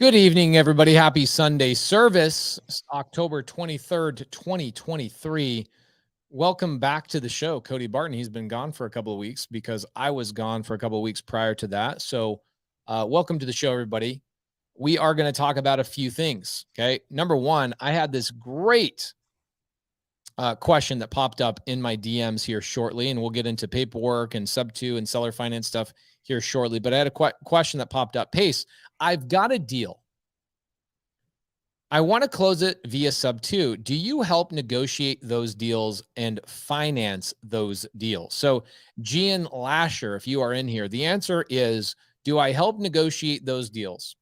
Good evening, everybody. Happy Sunday service, October 23rd, 2023. Welcome back to the show. Cody Barton, he's been gone for a couple of weeks because I was gone for a couple of weeks prior to that. So welcome to the show, everybody. We are going to talk about a few things, okay? Number one, I had this great question that popped up in my DMs here shortly, and we'll get into paperwork and sub-2 and seller finance stuff here shortly. But I had a question that popped up. Pace, I've got a deal. I want to close it via sub-2. Do you help negotiate those deals and finance those deals? So Gian Lasher, if you are in here, the answer is, do I help negotiate those deals?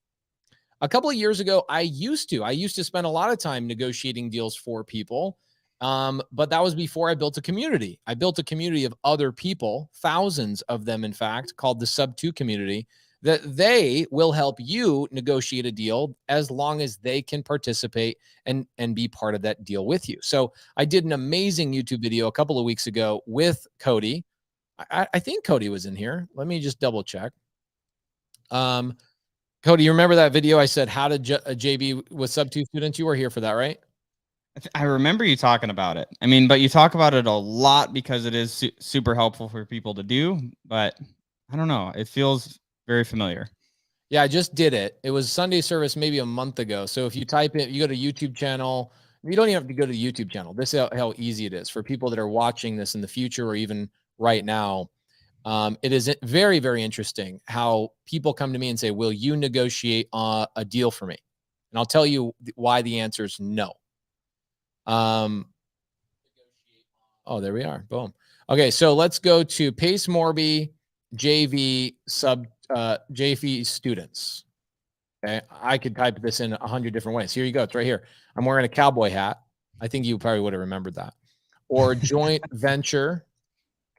A couple of years ago, I used to spend a lot of time negotiating deals for people. But that was before I built a community. I built a community of other people, thousands of them, in fact, called the Sub2 community, that they will help you negotiate a deal as long as they can participate and be part of that deal with you. So I did an amazing YouTube video a couple of weeks ago with Cody. I think Cody was in here. Let me just double check. Cody, you remember that video I said how to JB with Sub2 students? You were here for that, right? I remember you talking about it. I mean, but you talk about it a lot because it is super helpful for people to do. But I don't know. It feels very familiar. Yeah, I just did it. It was Sunday service maybe a month ago. So if you type it, you go to YouTube channel. You don't even have to go to the YouTube channel. This is how easy it is for people that are watching this in the future or even right now. It is very, very interesting how people come to me and say, will you negotiate a deal for me? And I'll tell you why the answer is no. Oh, there we are. Boom. Okay, so let's go to Pace Morby JV JV students. Okay, I could type this in 100 different ways. Here you go. It's right here. I'm wearing a cowboy hat. I think you probably would have remembered that. Or joint venture.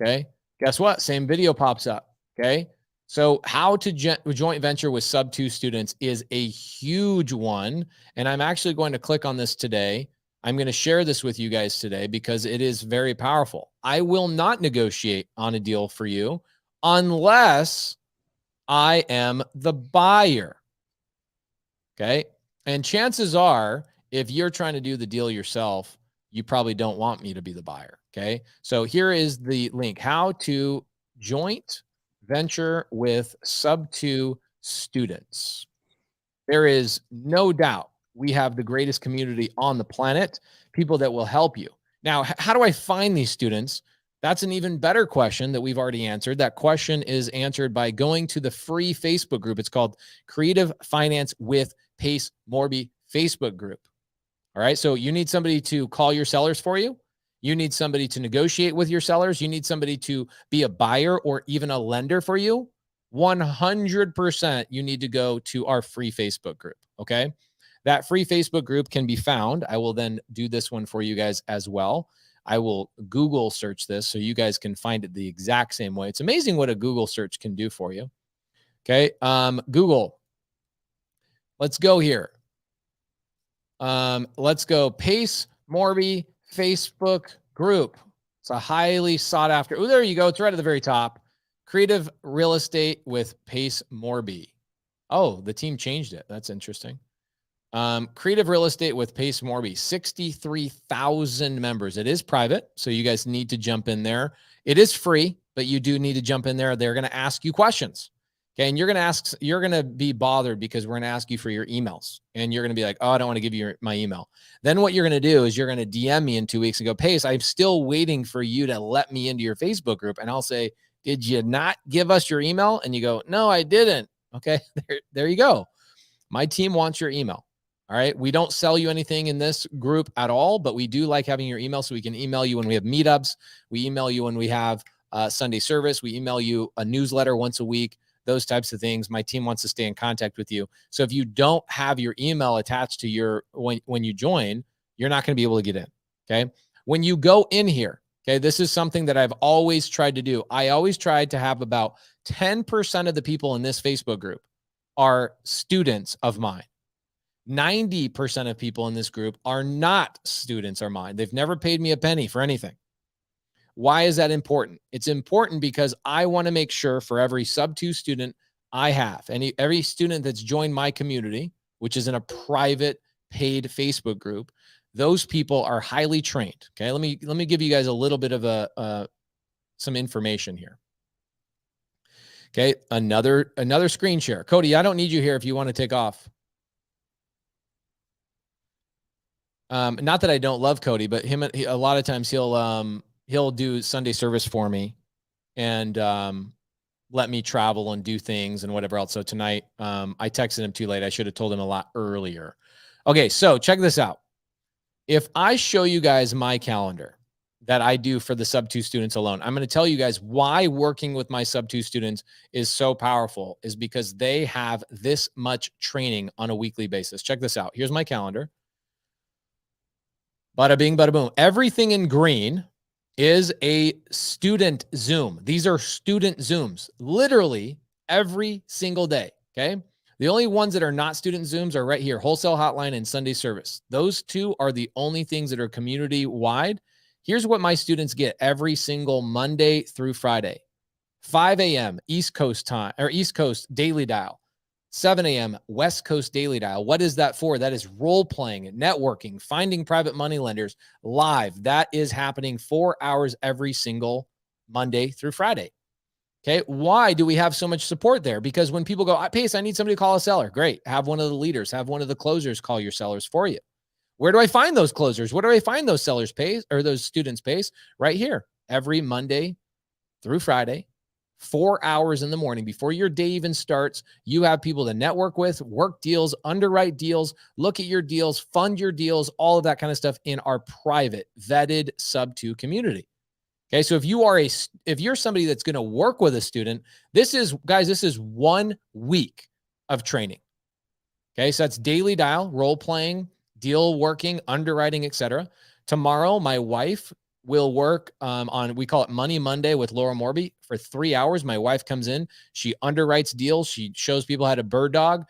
Okay, guess what? Same video pops up. Okay, so how to joint venture with Sub2 students is a huge one, and I'm actually going to click on this today. I'm going to share this with you guys today because it is very powerful. I will not negotiate on a deal for you unless I am the buyer. Okay. And chances are, if you're trying to do the deal yourself, you probably don't want me to be the buyer. Okay. So here is the link, how to joint venture with Sub2 students. There is no doubt we have the greatest community on the planet, people that will help you. Now, how do I find these students? That's an even better question that we've already answered. That question is answered by going to the free Facebook group. It's called Creative Finance with Pace Morby Facebook group. All right. So you need somebody to call your sellers for you. You need somebody to negotiate with your sellers. You need somebody to be a buyer or even a lender for you. 100% you need to go to our free Facebook group. Okay. That free Facebook group can be found. I will then do this one for you guys as well. I will Google search this so you guys can find it the exact same way. It's amazing what a Google search can do for you. Okay. Google. Let's go here. Let's go Pace Morby Facebook group. It's a highly sought after. Oh, there you go. It's right at the very top. Creative Real Estate with Pace Morby. Oh, the team changed it. That's interesting. Creative Real Estate with Pace Morby, 63,000 members. It is private, so you guys need to jump in there. It is free, but you do need to jump in there. They're going to ask you questions. Okay. And you're going to be bothered because we're going to ask you for your emails and you're going to be like, oh, I don't want to give you my email. Then what you're going to do is you're going to DM me in 2 weeks and go, Pace, I'm still waiting for you to let me into your Facebook group. And I'll say, did you not give us your email? And you go, no, I didn't. Okay. There you go. My team wants your email. All right. We don't sell you anything in this group at all, but we do like having your email so we can email you when we have meetups. We email you when we have Sunday service. We email you a newsletter once a week, those types of things. My team wants to stay in contact with you. So if you don't have your email attached to your, when you join, you're not going to be able to get in. Okay. When you go in here, okay, this is something that I've always tried to do. I always tried to have about 10% of the people in this Facebook group are students of mine. 90% of people in this group are not students of mine. They've never paid me a penny for anything. Why is that important? It's important because I want to make sure for every Sub2 student I have, every student that's joined my community, which is in a private paid Facebook group. Those people are highly trained. Okay. Let me give you guys a little bit of some information here. Okay. Another screen share. Cody, I don't need you here if you want to take off. Not that I don't love Cody, but a lot of times he'll do Sunday service for me and let me travel and do things and whatever else. So tonight, I texted him too late. I should have told him a lot earlier. Okay, so check this out. If I show you guys my calendar that I do for the sub-2 students alone, I'm going to tell you guys why working with my sub-2 students is so powerful, is because they have this much training on a weekly basis. Check this out. Here's my calendar. Bada bing, bada boom. Everything in green is a student Zoom. These are student Zooms, literally every single day. Okay. The only ones that are not student Zooms are right here, wholesale hotline and Sunday service. Those two are the only things that are community wide. Here's what my students get every single Monday through Friday. 5 a.m. East Coast time, or East Coast daily dial. 7 a.m. West Coast daily dial. What is that for? That is role playing, networking, finding private money lenders live. That is happening 4 hours every single Monday through Friday. Okay. Why do we have so much support there? Because when people go, Pace, I need somebody to call a seller. Great. Have one of the leaders, have one of the closers call your sellers for you. Where do I find those closers? Where do I find those sellers Pace or those students Pace? Right here. Every Monday through Friday, 4 hours in the morning before your day even starts. You have people to network with, work deals, underwrite deals, look at your deals, fund your deals, all of that kind of stuff in our private vetted sub-2 community. Okay. So if you're somebody that's going to work with a student, this is 1 week of training. Okay. So that's daily dial, role playing, deal working, underwriting, etc. Tomorrow, my wife will work we call it Money Monday with Laura Morby for 3 hours. My wife comes in, she underwrites deals. She shows people how to bird dog.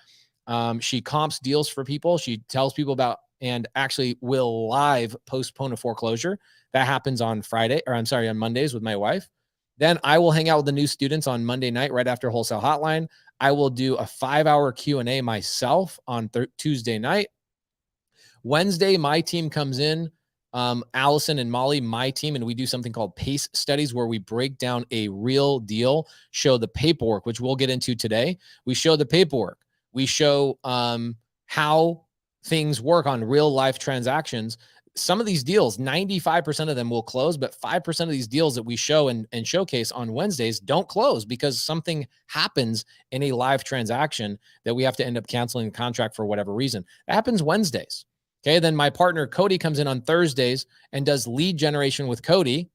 She comps deals for people. She tells people about, and actually will live postpone a foreclosure. That happens on Mondays with my wife. Then I will hang out with the new students on Monday night, right after wholesale hotline. I will do a 5-hour Q&A myself on Tuesday night. Wednesday, my team comes in, Allison and Molly, my team, and we do something called PACE studies where we break down a real deal, show the paperwork, which we'll get into today. We show the paperwork. We show how things work on real life transactions. Some of these deals, 95% of them will close, but 5% of these deals that we show and showcase on Wednesdays don't close because something happens in a live transaction that we have to end up canceling the contract for whatever reason. That happens Wednesdays. Okay. Then my partner, Cody, comes in on Thursdays and does lead generation with Cody.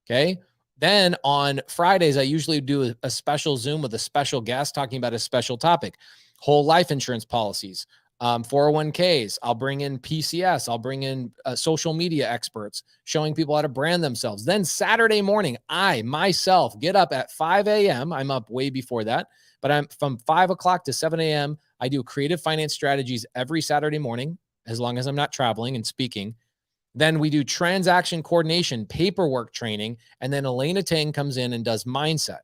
Okay. Then on Fridays, I usually do a special Zoom with a special guest talking about a special topic, whole life insurance policies, 401ks. I'll bring in PCS. I'll bring in social media experts showing people how to brand themselves. Then Saturday morning, I myself get up at 5 a.m. I'm up way before that, but I'm from 5 o'clock to 7 a.m. I do creative finance strategies every Saturday morning, as long as I'm not traveling and speaking. Then we do transaction coordination, paperwork training, and then Elena Tang comes in and does mindset.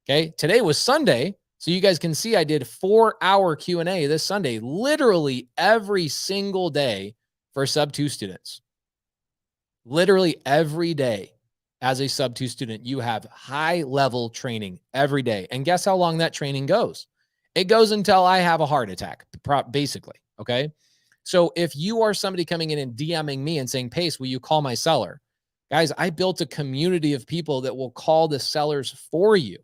Okay. Today was Sunday. So you guys can see I did 4-hour Q&A this Sunday, literally every single day for sub-2 students. Literally every day as a sub-2 student, you have high-level training every day. And guess how long that training goes? It goes until I have a heart attack, basically, okay? So if you are somebody coming in and DMing me and saying, Pace, will you call my seller? Guys, I built a community of people that will call the sellers for you.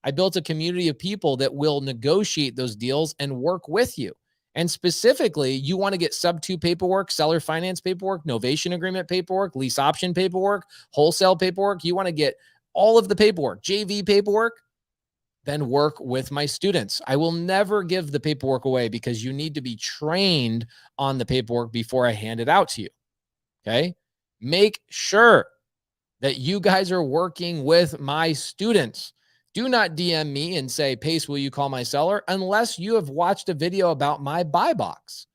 I built a community of people that will negotiate those deals and work with you. And specifically, you want to get sub-2 paperwork, seller finance paperwork, novation agreement paperwork, lease option paperwork, wholesale paperwork. You want to get all of the paperwork, JV paperwork, then work with my students. I will never give the paperwork away because you need to be trained on the paperwork before I hand it out to you. Okay? Make sure that you guys are working with my students. Do not DM me and say, Pace, will you call my seller? Unless you have watched a video about my buy box.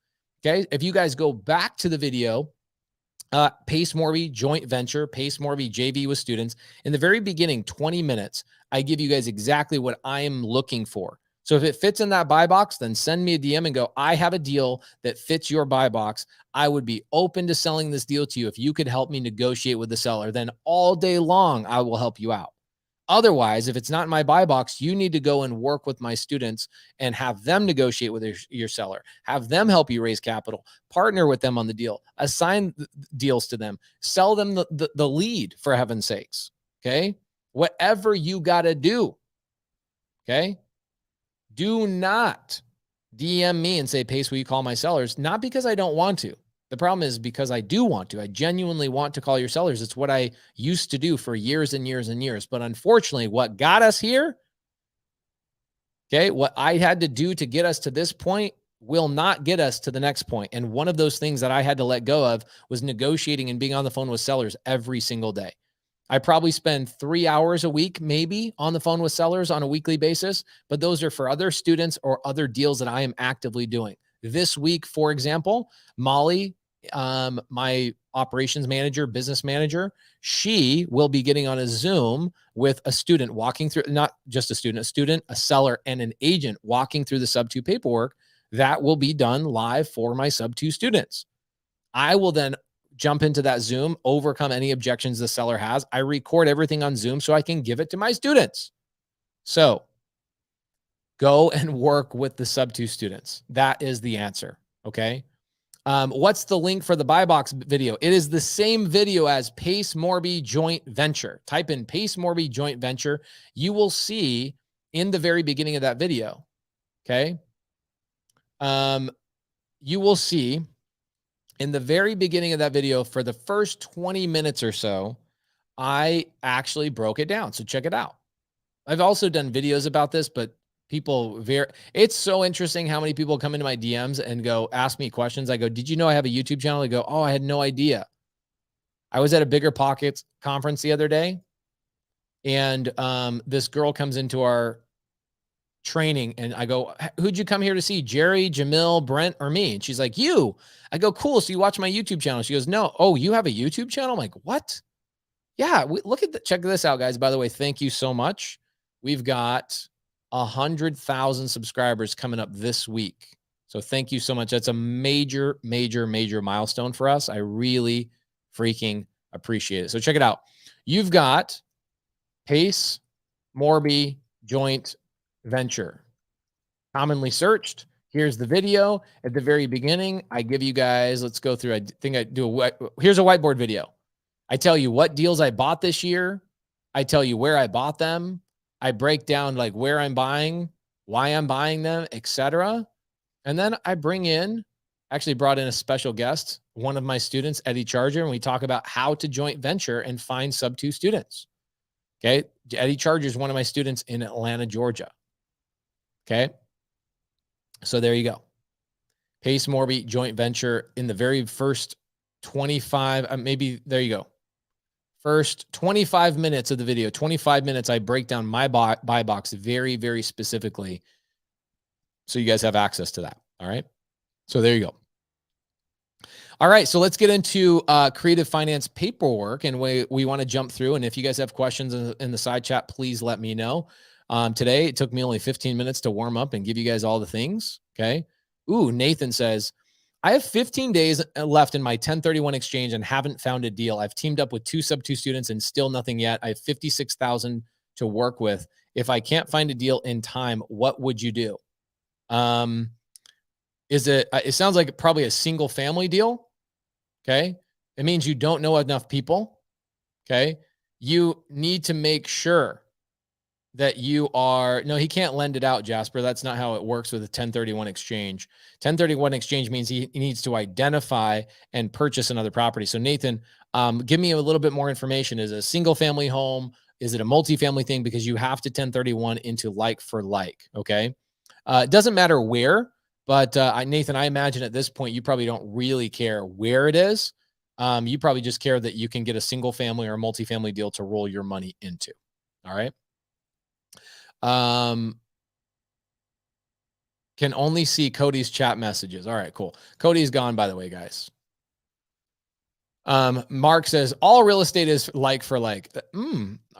Okay. If you guys go back to the video, Pace Morby joint venture, Pace Morby JV with students. In the very beginning, 20 minutes, I give you guys exactly what I am looking for. So if it fits in that buy box, then send me a DM and go, I have a deal that fits your buy box. I would be open to selling this deal to you if you could help me negotiate with the seller. Then all day long, I will help you out. Otherwise, if it's not in my buy box, you need to go and work with my students and have them negotiate with your seller, have them help you raise capital, partner with them on the deal, assign deals to them, sell them the lead, for heaven's sakes. Okay. Whatever you got to do. Okay. Do not DM me and say, Pace, will you call my sellers? Not because I don't want to. The problem is because I do want to. I genuinely want to call your sellers. It's what I used to do for years and years and years. But unfortunately, what got us here, okay, what I had to do to get us to this point will not get us to the next point. And one of those things that I had to let go of was negotiating and being on the phone with sellers every single day. I probably spend 3 hours a week, maybe, on the phone with sellers on a weekly basis, but those are for other students or other deals that I am actively doing. This week, for example, Molly, my operations manager, business manager, she will be getting on a Zoom with a student walking through, not just a student, a seller, and an agent walking through the sub-2 paperwork that will be done live for my sub-2 students. I will then jump into that Zoom, overcome any objections the seller has. I record everything on Zoom so I can give it to my students. So go and work with the sub-2 students. That is the answer. Okay. What's the link for the buy box video? It is the same video as Pace Morby joint venture. Type in Pace Morby joint venture. You will see in the very beginning of that video. Okay. You will see in the very beginning of that video, for the first 20 minutes or so, I actually broke it down. So check it out. I've also done videos about this, but it's so interesting how many people come into my DMs and go, ask me questions. I go, did you know I have a YouTube channel? They go, oh, I had no idea. I was at a Bigger Pockets conference the other day, and this girl comes into our training, and I go, who'd you come here to see? Jerry, Jamil, Brent, or me? And she's like, you. I go, cool. So you watch my YouTube channel? She goes, no. Oh, you have a YouTube channel? I'm like, what? Yeah. Check this out, guys. By the way, thank you so much. We've got 100,000 subscribers coming up this week. So thank you so much. That's a major, major, major milestone for us. I really freaking appreciate it. So check it out. You've got Pace Morby joint venture, commonly searched. Here's the video. At the very beginning, I give you guys, let's go through. I think I do here's a whiteboard video. I tell you what deals I bought this year. I tell you where I bought them. I break down like where I'm buying, why I'm buying them, etc. And then I actually brought in a special guest, one of my students, Eddie Charger, and we talk about how to joint venture and find sub-2 students. Okay. Eddie Charger is one of my students in Atlanta, Georgia. Okay. So there you go. Pace Morby joint venture in the very first 25, there you go. First 25 minutes of the video, 25 minutes, I break down my buy box very, very specifically. So you guys have access to that. All right. So there you go. All right. So let's get into creative finance paperwork, and we want to jump through. And if you guys have questions in the side chat, please let me know. Today, it took me only 15 minutes to warm up and give you guys all the things. Okay. Ooh, Nathan says, I have 15 days left in my 1031 exchange and haven't found a deal. I've teamed up with 2 sub-2 students and still nothing yet. I have 56,000 to work with. If I can't find a deal in time, what would you do? It sounds like probably a single family deal. Okay. It means you don't know enough people. Okay. You need to make sure that no, he can't lend it out, Jasper. That's not how it works with a 1031 exchange. 1031 exchange means he needs to identify and purchase another property. So Nathan, give me a little bit more information. Is it a single family home? Is it a multifamily thing? Because you have to 1031 into like for like. Okay. It doesn't matter where, but Nathan, I imagine at this point, you probably don't really care where it is. You probably just care that you can get a single family or a multifamily deal to roll your money into. All right. Can only see Cody's chat messages. All right, cool. Cody's gone, by the way, guys. Mark says all real estate is like for like.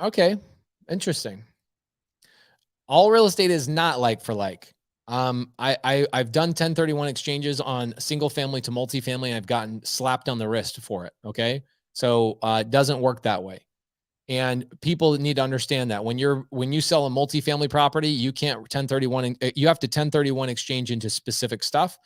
Okay, interesting. All real estate is not like for like. I've done 1031 exchanges on single family to multifamily, and I've gotten slapped on the wrist for it. Okay. So it doesn't work that way. And people need to understand that when you sell a multifamily property, you can't 1031, you have to 1031 exchange into specific stuff.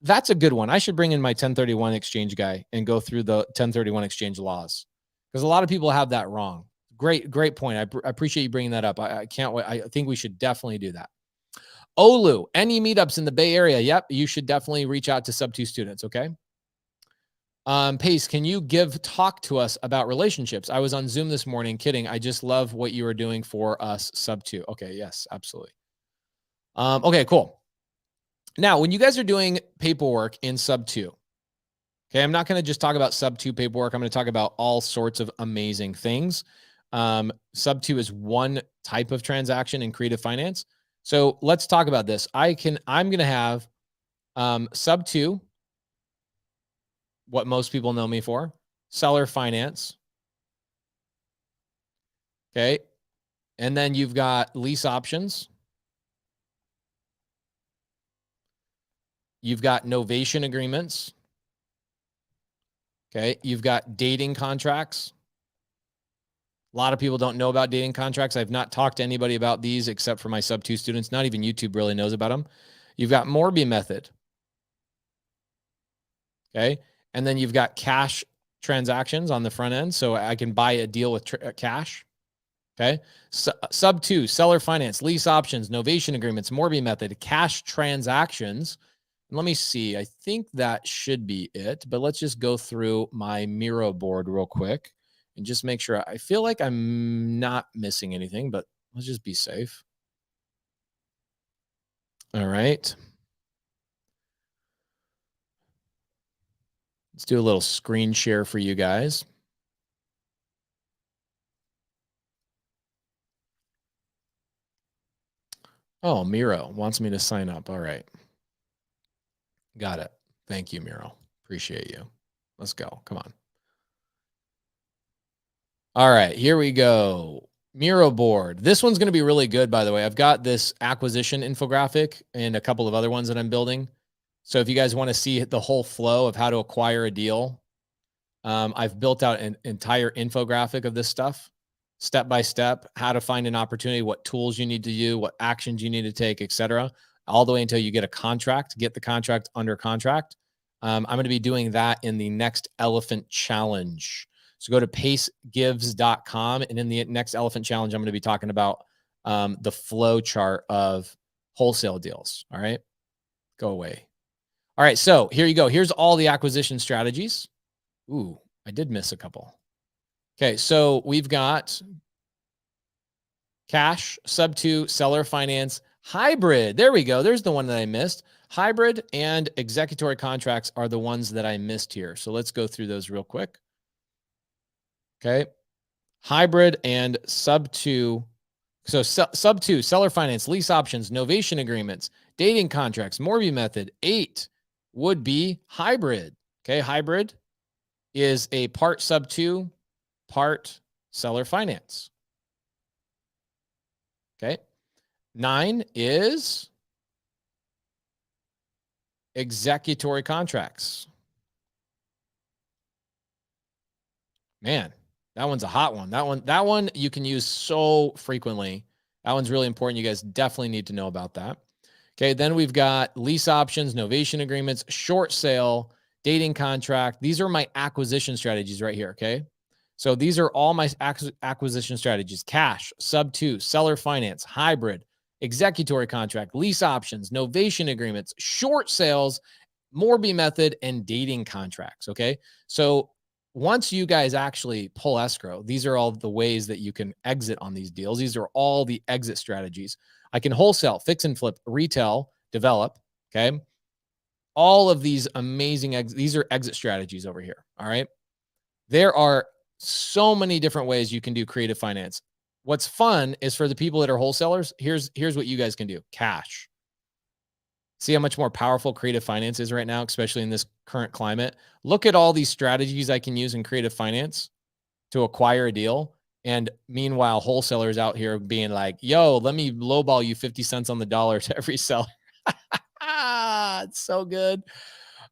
That's a good one. I should bring in my 1031 exchange guy and go through the 1031 exchange laws, because a lot of people have that wrong. Great point. I appreciate you bringing that up. I can't wait. I think we should definitely do that. Olu, any meetups in the Bay Area? Yep, you should definitely reach out to Sub-2 students. Okay. Pace, can you talk to us about relationships? I was on Zoom this morning. Kidding. I just love what you are doing for us, Sub-2. Okay. Yes, absolutely. Okay, cool. Now, when you guys are doing paperwork in Sub-2, okay, I'm not going to just talk about Sub-2 paperwork. I'm going to talk about all sorts of amazing things. Sub-2 is one type of transaction in creative finance. So let's talk about this. I'm going to have Sub-2, what most people know me for, seller finance. Okay. And then you've got lease options. You've got novation agreements. Okay. You've got dating contracts. A lot of people don't know about dating contracts. I've not talked to anybody about these except for my Sub-2 students. Not even YouTube really knows about them. You've got Morby method. Okay. And then you've got cash transactions on the front end. So I can buy a deal with cash. Okay. Sub-2, seller finance, lease options, novation agreements, Morby method, cash transactions. And let me see. I think that should be it, but let's just go through my Miro board real quick and just make sure. I feel like I'm not missing anything, but let's just be safe. All right. Let's do a little screen share for you guys. Oh, Miro wants me to sign up. All right. Got it. Thank you, Miro. Appreciate you. Let's go. Come on. All right, here we go. Miro board. This one's going to be really good, by the way. I've got this acquisition infographic and a couple of other ones that I'm building. So if you guys want to see the whole flow of how to acquire a deal, I've built out an entire infographic of this stuff, step by step, how to find an opportunity, what tools you need to do, what actions you need to take, etc., all the way until you get a contract, get the contract under contract. I'm going to be doing that in the next Elephant Challenge. So go to pacegives.com, and in the next Elephant Challenge, I'm going to be talking about the flow chart of wholesale deals. All right, go away. All right, so here you go. Here's all the acquisition strategies. Ooh, I did miss a couple. Okay, so we've got cash, Sub-2, seller finance, hybrid. There we go. There's the one that I missed. Hybrid and executory contracts are the ones that I missed here. So let's go through those real quick. Okay. Hybrid and Sub-2. So Sub-2, seller finance, lease options, novation agreements, dating contracts, Morby method. 8 would be hybrid. Okay. Hybrid is a part Sub-2, part seller finance. Okay. 9 is executory contracts. Man, that one's a hot one. That one you can use so frequently. That one's really important. You guys definitely need to know about that. Okay, then we've got lease options, novation agreements, short sale, dating contract. These are my acquisition strategies right here, okay? So these are all my acquisition strategies. Cash, Sub-2, seller finance, hybrid, executory contract, lease options, novation agreements, short sales, Morby method, and dating contracts, okay? So once you guys actually pull escrow, these are all the ways that you can exit on these deals. These are all the exit strategies. I can wholesale, fix and flip, retail, develop, okay? All of these amazing these are exit strategies over here, all right? There are so many different ways you can do creative finance. What's fun is for the people that are wholesalers, here's what you guys can do. Cash. See how much more powerful creative finance is right now, especially in this current climate. Look at all these strategies I can use in creative finance to acquire a deal. And meanwhile, wholesalers out here being like, yo, let me lowball you 50 cents on the dollar to every seller. It's so good.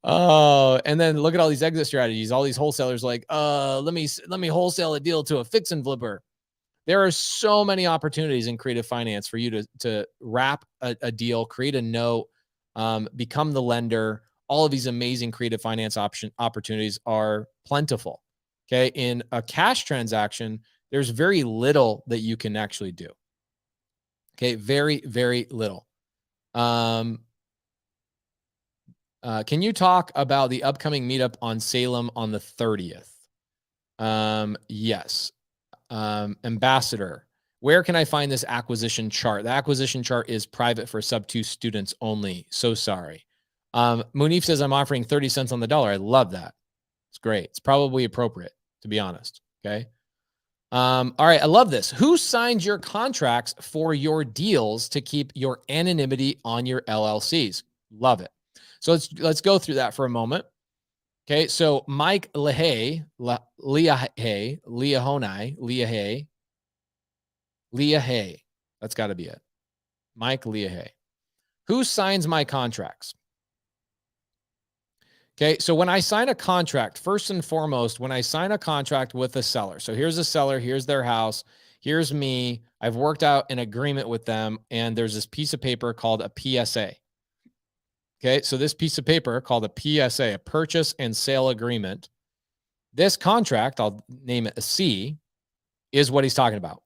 Oh, and then look at all these exit strategies. All these wholesalers like, let me wholesale a deal to a fix and flipper. There are so many opportunities in creative finance for you to wrap a deal, create a note, become the lender. All of these amazing creative finance opportunities are plentiful. Okay. In a cash transaction, there's very little that you can actually do. Okay. Very, very little. Can you talk about the upcoming meetup on Salem on the 30th? Yes. Ambassador, where can I find this acquisition chart? The acquisition chart is private for sub 2 students only. So sorry. Munif says I'm offering 30 cents on the dollar. I love that. It's great. It's probably appropriate, to be honest. Okay. All right. I love this. Who signs your contracts for your deals to keep your anonymity on your LLCs? Love it. So let's go through that for a moment. Okay, so Mike Leahay, that's got to be it. Mike Leahay. Who signs my contracts? Okay, so when I sign a contract, first and foremost, when I sign a contract with a seller, so here's a seller, here's their house, here's me, I've worked out an agreement with them, and there's this piece of paper called a PSA. Okay, so this piece of paper called a PSA, a purchase and sale agreement, this contract, I'll name it a C, is what he's talking about.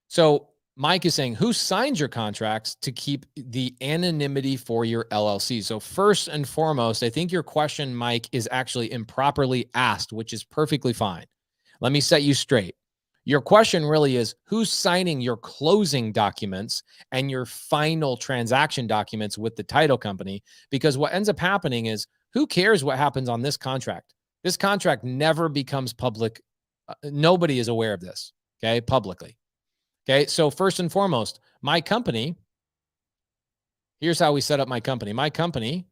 So Mike is saying, who signs your contracts to keep the anonymity for your LLC? So first and foremost, I think your question, Mike, is actually improperly asked, which is perfectly fine. Let me set you straight. Your question really is, who's signing your closing documents and your final transaction documents with the title company? Because what ends up happening is, who cares what happens on this contract? This contract never becomes public. Nobody is aware of this, okay, publicly. Okay, so first and foremost, my company, here's how we set up my company. My company,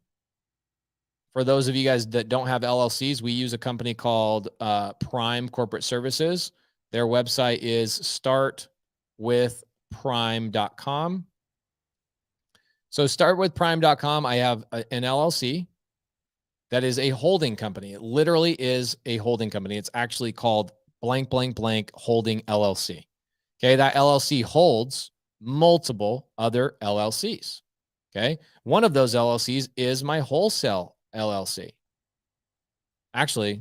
for those of you guys that don't have LLCs, we use a company called Prime Corporate Services. Their website is startwithprime.com. So startwithprime.com, I have an LLC that is a holding company. It literally is a holding company. It's actually called blank, blank, blank holding LLC. Okay, that LLC holds multiple other LLCs. Okay, one of those LLCs is my wholesale LLC. Actually,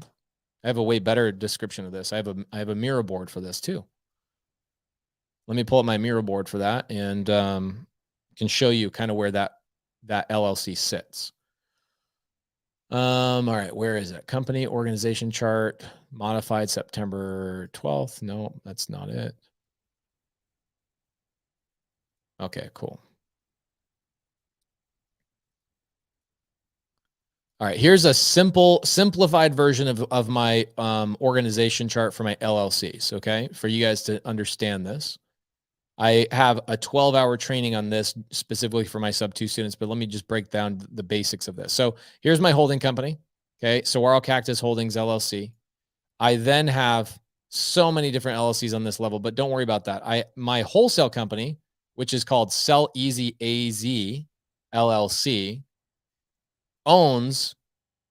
I have a way better description of this. I have a Miro board for this too. Let me pull up my Miro board for that and can show you kind of where that LLC sits. All right, where is it? Company organization chart, modified September 12th. No, that's not it. Okay, cool. All right, here's a simplified version of my organization chart for my LLCs, okay? For you guys to understand this. I have a 12-hour training on this specifically for my sub 2 students, but let me just break down the basics of this. So here's my holding company, okay? Saguaro Cactus Holdings, LLC. I then have so many different LLCs on this level, but don't worry about that. My wholesale company, which is called Sell Easy AZ, LLC, owns,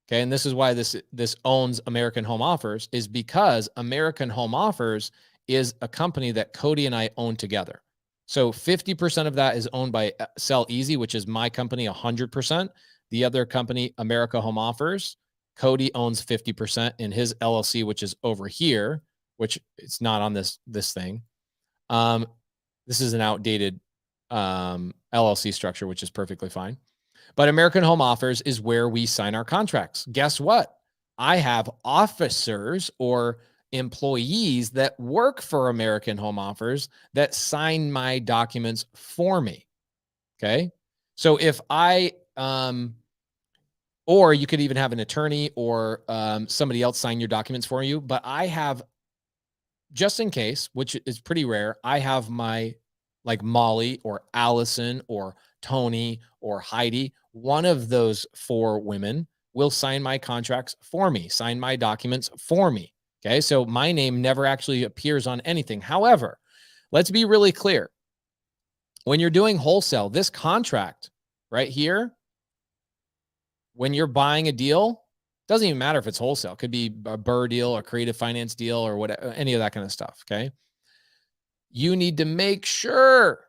okay, and this is why this owns American Home Offers, is because American Home Offers is a company that Cody and I own together. So 50% of that is owned by Sell Easy, which is my company 100%. The other company, America Home Offers, Cody owns 50% in his LLC, which is over here, which it's not on this thing. This is an outdated LLC structure, which is perfectly fine. But American Home Offers is where we sign our contracts. Guess what? I have officers or employees that work for American Home Offers that sign my documents for me. Okay. So if I, or you could even have an attorney or somebody else sign your documents for you. But I have, just in case, which is pretty rare, I have my, like Molly or Allison or Tony or Heidi, one of those 4 women will sign my contracts for me, sign my documents for me. Okay, so my name never actually appears on anything. However, let's be really clear. When you're doing wholesale, this contract right here, when you're buying a deal, doesn't even matter if it's wholesale. It could be a Burr deal or creative finance deal or whatever, any of that kind of stuff. Okay. You need to make sure.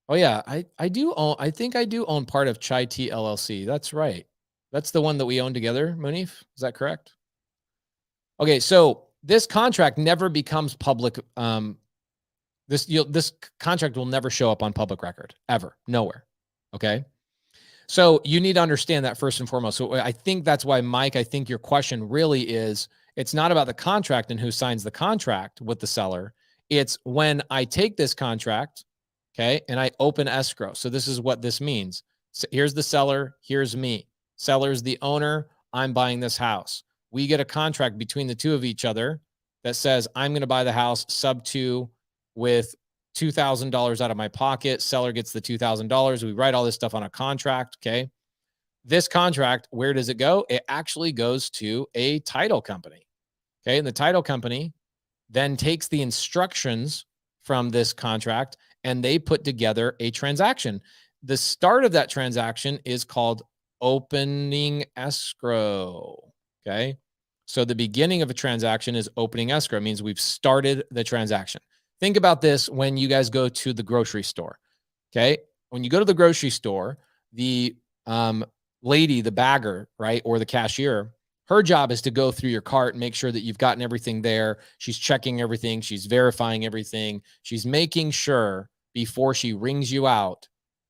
Oh yeah, I do own, I think I do own part of Chai Tea LLC. That's right. That's the one that we own together, Munif. Is that correct? Okay, so this contract never becomes public. This contract will never show up on public record ever, nowhere. Okay, so you need to understand that first and foremost. So I think that's why, Mike, I think your question really is, it's not about the contract and who signs the contract with the seller. It's when I take this contract, okay, and I open escrow. So this is what this means. So here's the seller, here's me. Seller's the owner, I'm buying this house. We get a contract between the two of each other that says, I'm going to buy the house sub 2 with $2,000 out of my pocket. Seller gets the $2,000. We write all this stuff on a contract. Okay. This contract, where does it go? It actually goes to a title company. Okay. And the title company then takes the instructions from this contract and they put together a transaction. The start of that transaction is called opening escrow. Okay. So the beginning of a transaction is opening escrow. It means we've started the transaction. Think about this when you guys go to the grocery store. Okay. When you go to the grocery store, the lady, the bagger, right, or the cashier, her job is to go through your cart and make sure that you've gotten everything there. She's checking everything. She's verifying everything. She's making sure before she rings you out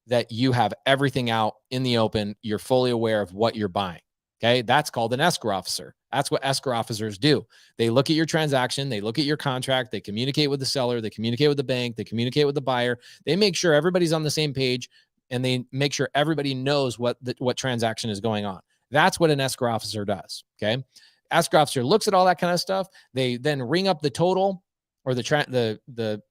that you have everything out in the open. You're fully aware of what you're buying. Okay. That's called an escrow officer. That's what escrow officers do. They look at your transaction. They look at your contract. They communicate with the seller. They communicate with the bank. They communicate with the buyer. They make sure everybody's on the same page and they make sure everybody knows what transaction is going on. That's what an escrow officer does. Okay. Escrow officer looks at all that kind of stuff. They then ring up the total, or the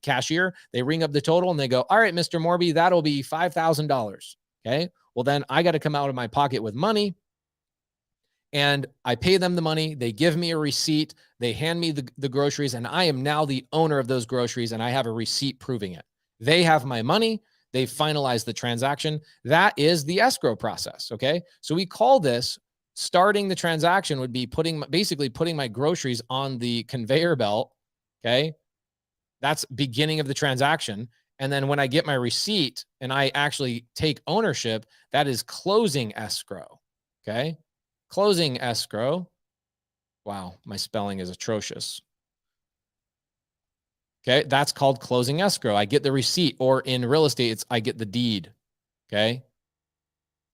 cashier. They ring up the total and they go, all right, Mr. Morby, that'll be $5,000. Okay. Well, then I got to come out of my pocket with money and I pay them the money. They give me a receipt. They hand me the groceries and I am now the owner of those groceries and I have a receipt proving it. They have my money. They finalized the transaction. That is the escrow process. Okay. So we call this starting the transaction would be basically putting my groceries on the conveyor belt. Okay. That's beginning of the transaction. And then when I get my receipt and I actually take ownership, that is closing escrow. Okay. Closing escrow. Wow. My spelling is atrocious. Okay. That's called closing escrow. I get the receipt, or in real estate, I get the deed. Okay.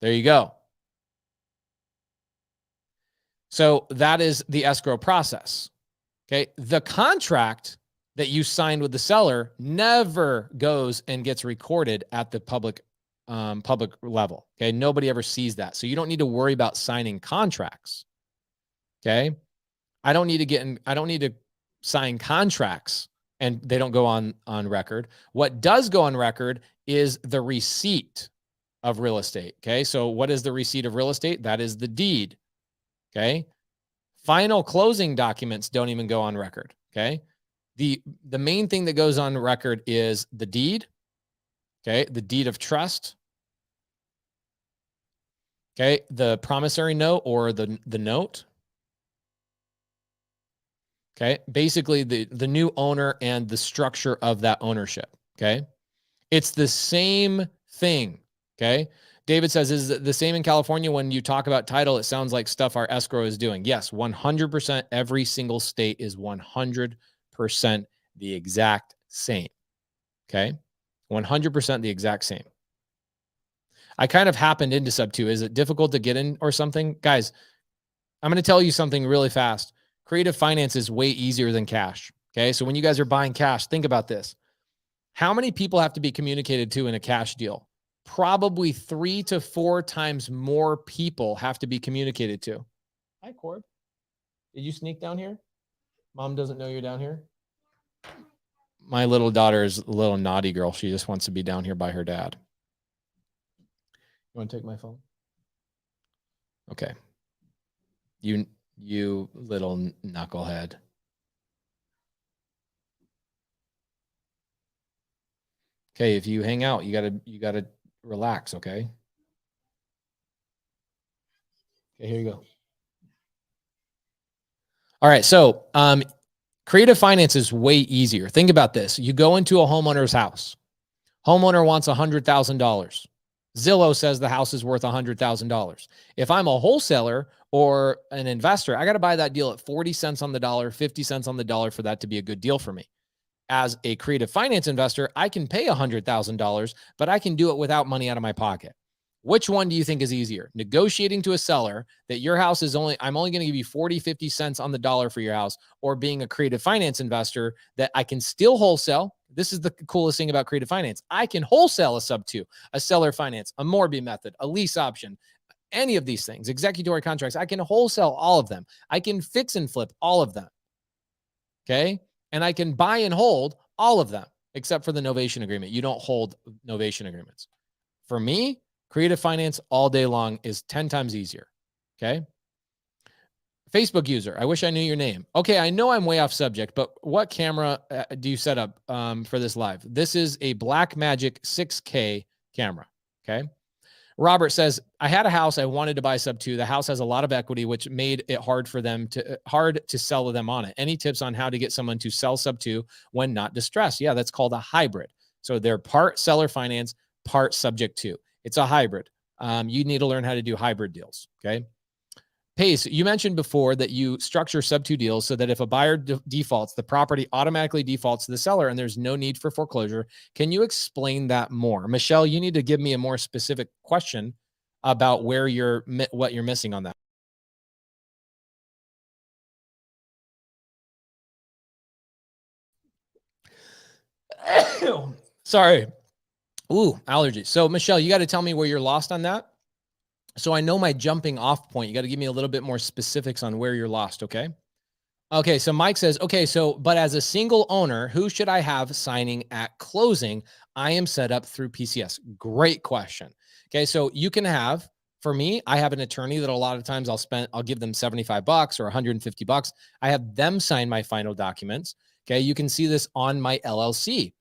There you go. So that is the escrow process. Okay. The contract that you signed with the seller never goes and gets recorded at the public level. Okay. Nobody ever sees that. So you don't need to worry about signing contracts. Okay. I don't need to sign contracts and they don't go on record. What does go on record is the receipt of real estate. Okay. So what is the receipt of real estate? That is the deed. Okay. Final closing documents don't even go on record. Okay. The main thing that goes on record is the deed. Okay. The deed of trust. Okay. The promissory note, or the note. Okay. Basically the new owner and the structure of that ownership. Okay. It's the same thing. Okay. David says, is it the same in California? When you talk about title, it sounds like stuff our escrow is doing. Yes, 100%. Every single state is 100% the exact same. Okay. 100% the exact same. I kind of happened into sub 2. Is it difficult to get in or something? Guys, I'm going to tell you something really fast. Creative finance is way easier than cash. Okay. So when you guys are buying cash, think about this. How many people have to be communicated to in a cash deal? Probably 3 to 4 times more people have to be communicated to. Hi, Corb. Did you sneak down here? Mom doesn't know you're down here. My little daughter is a little naughty girl. She just wants to be down here by her dad. You want to take my phone? Okay. You You little knucklehead. Okay, if you hang out, you gotta relax, okay? Okay, here you go. All right, so creative finance is way easier. Think about this. You go into a homeowner's house. Homeowner wants $100,000. Zillow says the house is worth $100,000. If I'm a wholesaler or an investor, I got to buy that deal at 40 cents on the dollar, 50 cents on the dollar for that to be a good deal for me. As a creative finance investor, I can pay $100,000, but I can do it without money out of my pocket. Which one do you think is easier? Negotiating to a seller that your house is I'm only going to give you 40, 50 cents on the dollar for your house, or being a creative finance investor that I can still wholesale. This is the coolest thing about creative finance. I can wholesale a sub two, a seller finance, a Morby method, a lease option, any of these things, executory contracts. I can wholesale all of them. I can fix and flip all of them. Okay. And I can buy and hold all of them, except for the novation agreement. You don't hold novation agreements. For me, creative finance all day long is 10 times easier. Okay. Facebook user, I wish I knew your name. Okay, I know I'm way off subject, but what camera do you set up for this live? This is a Blackmagic 6K camera. Okay. Robert says, I had a house I wanted to buy sub two. The house has a lot of equity, which made it hard to sell them on it. Any tips on how to get someone to sell sub two when not distressed? Yeah, that's called a hybrid. So they're part seller finance, part subject to. It's a hybrid. You need to learn how to do hybrid deals. Okay. Pace, you mentioned before that you structure sub two deals so that if a buyer defaults, the property automatically defaults to the seller and there's no need for foreclosure. Can you explain that more? Michelle, you need to give me a more specific question about what you're missing on that. Sorry. Ooh, allergies. So Michelle, you got to tell me where you're lost on that. So I know my jumping off point. You got to give me a little bit more specifics on where you're lost. Okay. Okay. So Mike says, okay, but as a single owner, who should I have signing at closing? I am set up through PCS. Great question. Okay. So you can for me, I have an attorney that a lot of times I'll give them $75 or $150. I have them sign my final documents. Okay. You can see this on my LLC.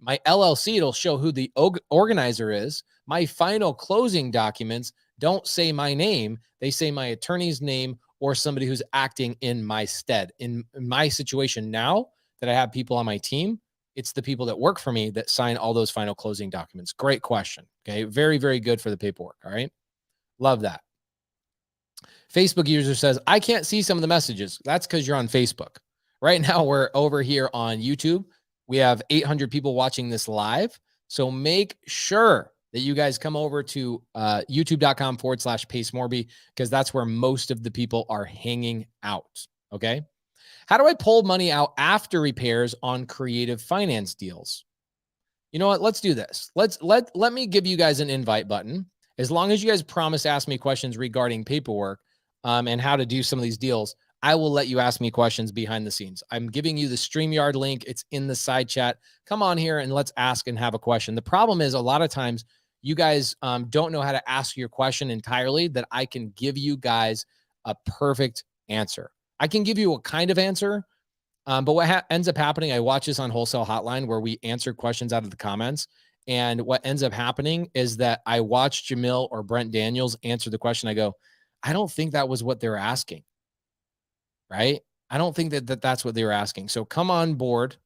My LLC, it'll show who the organizer is. My final closing documents don't say my name. They say my attorney's name or somebody who's acting in my stead. In my situation now that I have people on my team, it's the people that work for me that sign all those final closing documents. Great question. Okay. Very, very good for the paperwork. All right. Love that. Facebook user says, I can't see some of the messages. That's because you're on Facebook. Right now, we're over here on YouTube. We have 800 people watching this live. So make sure that you guys come over to youtube.com/PaceMorby, because that's where most of the people are hanging out. Okay. How do I pull money out after repairs on creative finance deals? You know what? Let's do this. Let me give you guys an invite button. As long as you guys promise to ask me questions regarding paperwork and how to do some of these deals, I will let you ask me questions behind the scenes. I'm giving you the StreamYard link. It's in the side chat. Come on here and let's ask and have a question. The problem is a lot of times you guys don't know how to ask your question entirely, that I can give you guys a perfect answer. I can give you a kind of answer, but what ends up happening, I watch this on Wholesale Hotline where we answer questions out of the comments. And what ends up happening is that I watch Jamil or Brent Daniels answer the question. I go, I don't think that was what they're asking. Right? I don't think that's what they were asking. So come on board,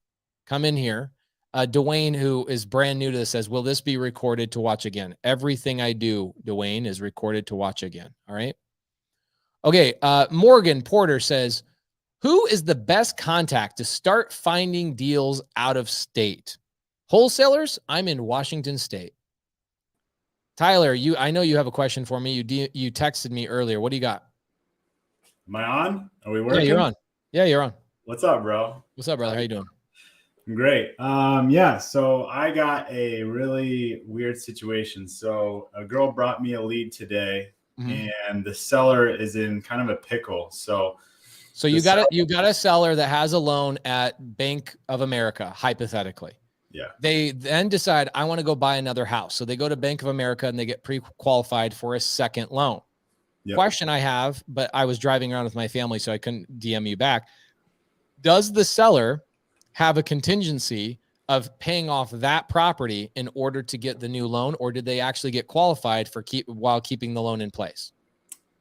come in here. Dwayne, who is brand new to this, says, will this be recorded to watch again? Everything I do, Dwayne, is recorded to watch again. All right. Okay. Morgan Porter says, who is the best contact to start finding deals out of state? Wholesalers? I'm in Washington State. Tyler, I know you have a question for me. You texted me earlier. What do you got? Am I on? Are we working? Yeah, you're on. Yeah, you're on. What's up, bro? What's up, brother? How you doing? I'm great. Yeah, so I got a really weird situation. So a girl brought me a lead today, and the seller is in kind of a pickle. So you got a seller that has a loan at Bank of America, hypothetically. Yeah. They then decide, I want to go buy another house. So they go to Bank of America and they get pre-qualified for a second loan. Yep. Question I have, but I was driving around with my family, so I couldn't DM you back. Does the seller have a contingency of paying off that property in order to get the new loan, or did they actually get qualified for while keeping the loan in place?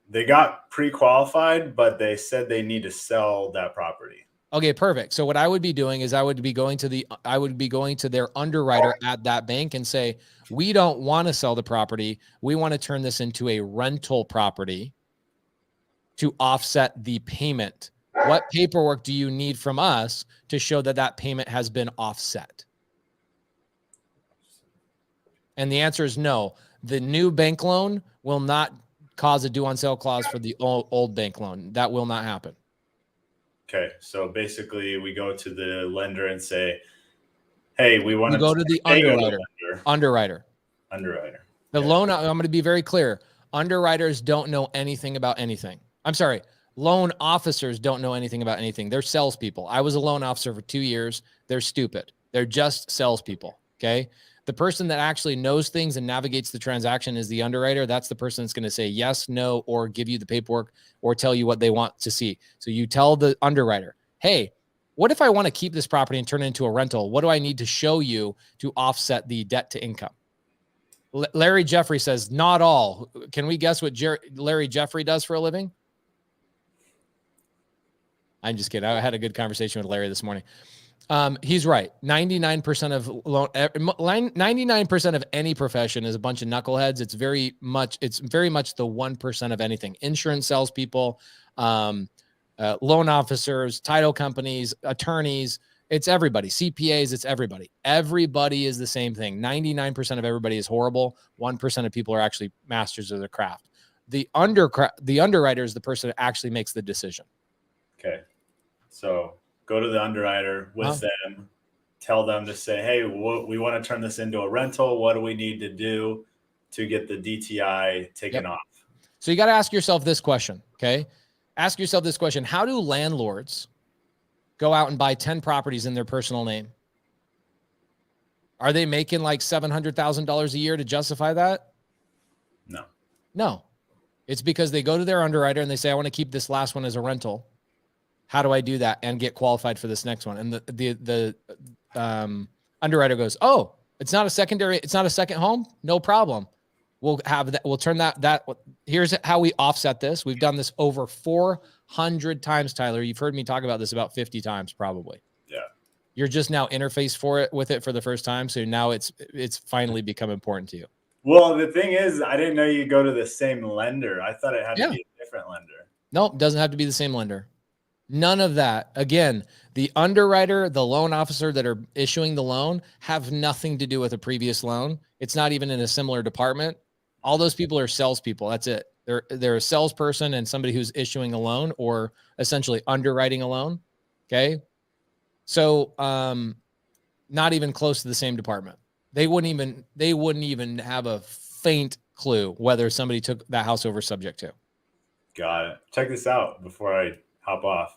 They got pre-qualified, but they said they need to sell that property. Okay, perfect. So what I would be doing is I would be going to their underwriter at that bank and say, we don't want to sell the property. We want to turn this into a rental property to offset the payment. What paperwork do you need from us to show that that payment has been offset? And the answer is no. The new bank loan will not cause a due on sale clause for the old bank loan. That will not happen. Okay, so basically we go to the lender and say, hey, we want to go to the underwriter. The loan, I'm going to be very clear. Underwriters don't know anything about anything. I'm sorry. Loan officers don't know anything about anything. They're salespeople. I was a loan officer for 2 years. They're stupid. They're just salespeople. Okay. The person that actually knows things and navigates the transaction is the underwriter. That's the person that's going to say yes, no, or give you the paperwork or tell you what they want to see. So you tell the underwriter, hey, what if I want to keep this property and turn it into a rental? What do I need to show you to offset the debt to income? Larry Jeffrey says, not all. Can we guess what Larry Jeffrey does for a living? I'm just kidding. I had a good conversation with Larry this morning. He's right. 99% of 99% of any profession is a bunch of knuckleheads. It's very much the 1% of anything. Insurance salespeople, loan officers, title companies, attorneys. It's everybody. CPAs. It's everybody. Everybody is the same thing. 99% of everybody is horrible. 1% of people are actually masters of their craft. The underwriter is the person that actually makes the decision. Okay. So go to the underwriter with them, tell them to say, hey, we want to turn this into a rental. What do we need to do to get the DTI taken off? So you got to ask yourself this question. Okay. Ask yourself this question. How do landlords go out and buy 10 properties in their personal name? Are they making like $700,000 a year to justify that? No. It's because they go to their underwriter and they say, I want to keep this last one as a rental. How do I do that and get qualified for this next one? And the underwriter goes, oh, it's not a second home. No problem. We'll have that. We'll turn that. Here's how we offset this. We've done this over 400 times, Tyler. You've heard me talk about this about 50 times, probably. Yeah. You're just now interfaced with it for the first time. So now it's finally become important to you. Well, the thing is, I didn't know you go to the same lender. I thought it had to be a different lender. Nope. It doesn't have to be the same lender. None of that. Again, the underwriter, the loan officer that are issuing the loan have nothing to do with a previous loan. It's not even in a similar department. All those people are salespeople. That's it. They're a salesperson and somebody who's issuing a loan or essentially underwriting a loan. Okay. So, not even close to the same department. They wouldn't even have a faint clue whether somebody took that house over subject to. Got it. Check this out before I hop off.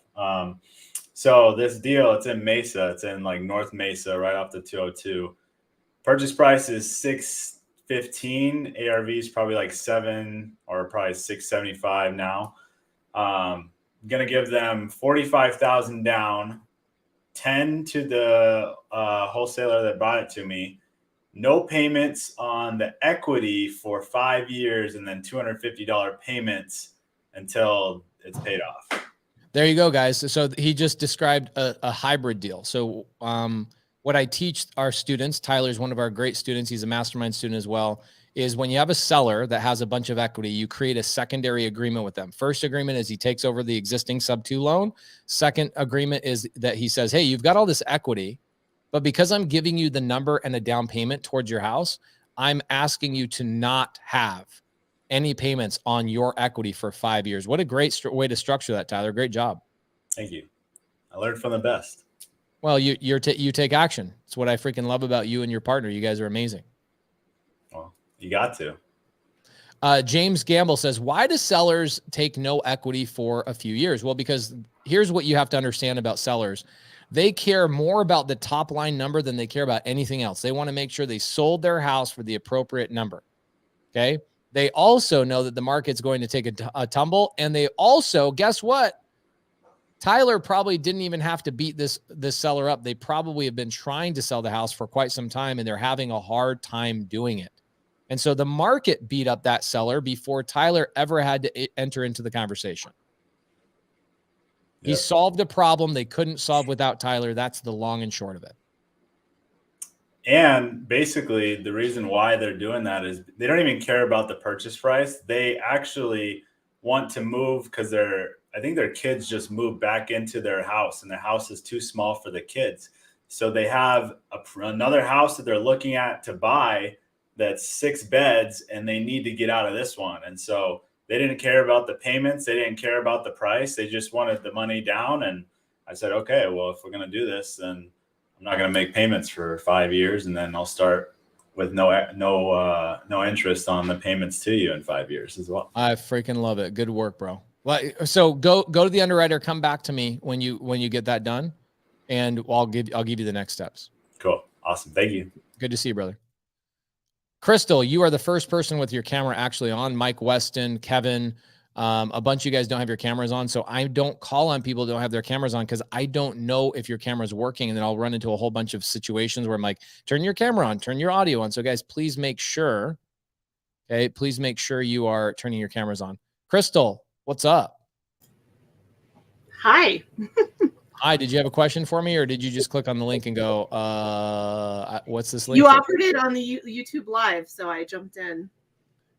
So this deal, it's in Mesa. It's in like North Mesa, right off the 202. Purchase price is $615. ARV is probably like $7 or probably $675 now. Gonna give them $45,000 down, 10 to the wholesaler that bought it to me. No payments on the equity for 5 years, and then $250 payments until it's paid off. There you go, guys. So he just described a hybrid deal. So what I teach our students, Tyler's one of our great students, he's a mastermind student as well, is when you have a seller that has a bunch of equity, you create a secondary agreement with them. First agreement is he takes over the existing sub-2 loan. Second agreement is that he says, hey, you've got all this equity, but because I'm giving you the number and a down payment towards your house, I'm asking you to not have any payments on your equity for 5 years. What a great way to structure that, Tyler. Great job. Thank you. I learned from the best. Well, you take action. It's what I freaking love about you and your partner. You guys are amazing. Well, you got to. James Gamble says, why do sellers take no equity for a few years? Well, because here's what you have to understand about sellers. They care more about the top line number than they care about anything else. They want to make sure they sold their house for the appropriate number. Okay. They also know that the market's going to take a tumble. And they also, guess what? Tyler probably didn't even have to beat this seller up. They probably have been trying to sell the house for quite some time, and they're having a hard time doing it. And so the market beat up that seller before Tyler ever had to enter into the conversation. Yep. He solved a problem they couldn't solve without Tyler. That's the long and short of it. And basically, the reason why they're doing that is they don't even care about the purchase price. They actually want to move because I think their kids just moved back into their house, and the house is too small for the kids. So they have another house that they're looking at to buy that's 6 beds, and they need to get out of this one. And so they didn't care about the payments. They didn't care about the price. They just wanted the money down. And I said, okay, well, if we're going to do this, then I'm not going to make payments for 5 years, and then I'll start with no interest on the payments to you in 5 years as well. I freaking love it. Good work, bro. Well, so go to the underwriter. Come back to me when you get that done, and I'll give you the next steps. Cool, awesome, thank you. Good to see you, brother. Crystal, you are the first person with your camera actually on. Mike Weston, Kevin, a bunch of you guys don't have your cameras on, so I don't call on people who don't have their cameras on because I don't know if your camera's working, and then I'll run into a whole bunch of situations where I'm like, turn your camera on, turn your audio on. So guys, please make sure. Okay, please make sure you are turning your cameras on. Crystal, what's up? Hi. Hi, did you have a question for me, or did you just click on the link and go, what's this link? You offered it on the YouTube live, so I jumped in.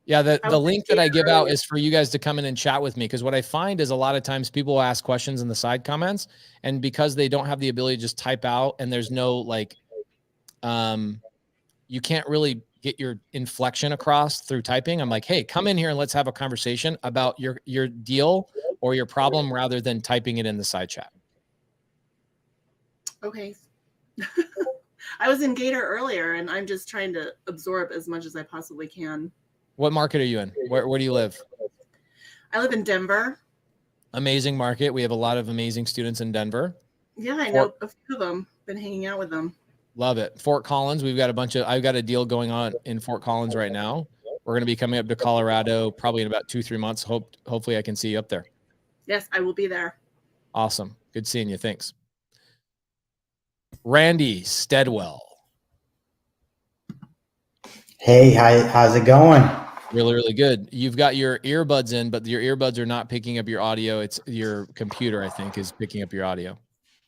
Yeah, the link that I give out is for you guys to come in and chat with me, because what I find is a lot of times people will ask questions in the side comments, and because they don't have the ability to just type out, and there's no like, you can't really get your inflection across through typing. I'm like, hey, come in here and let's have a conversation about your deal or your problem rather than typing it in the side chat. Okay. I was in Gator earlier, and I'm just trying to absorb as much as I possibly can. What market are you in? Where do you live? I live in Denver. Amazing market. We have a lot of amazing students in Denver. Yeah, I know a few of them. Been hanging out with them. Love it. Fort Collins. I've got a deal going on in Fort Collins right now. We're going to be coming up to Colorado probably in about 2-3 months. Hopefully I can see you up there. Yes, I will be there. Awesome. Good seeing you. Thanks. Randy Steadwell. Hey, how's it going? Really, really good. You've got your earbuds in, but your earbuds are not picking up your audio. It's your computer, I think, is picking up your audio.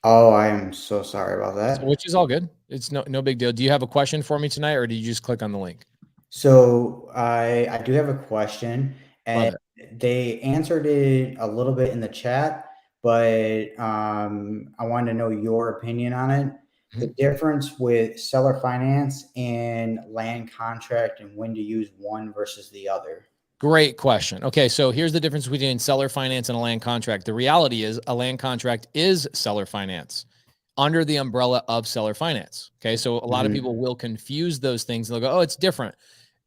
Oh, I am so sorry about that. So, which is all good. It's no big deal. Do you have a question for me tonight, or did you just click on the link? So I do have a question, and they answered it a little bit in the chat, but I wanted to know your opinion on it. Mm-hmm. The difference with seller finance and land contract, and when to use one versus the other. Great question. Okay, so here's the difference between seller finance and a land contract. The reality is a land contract is seller finance under the umbrella of seller finance. Okay, so a lot of people will confuse those things. They'll go, oh, it's different.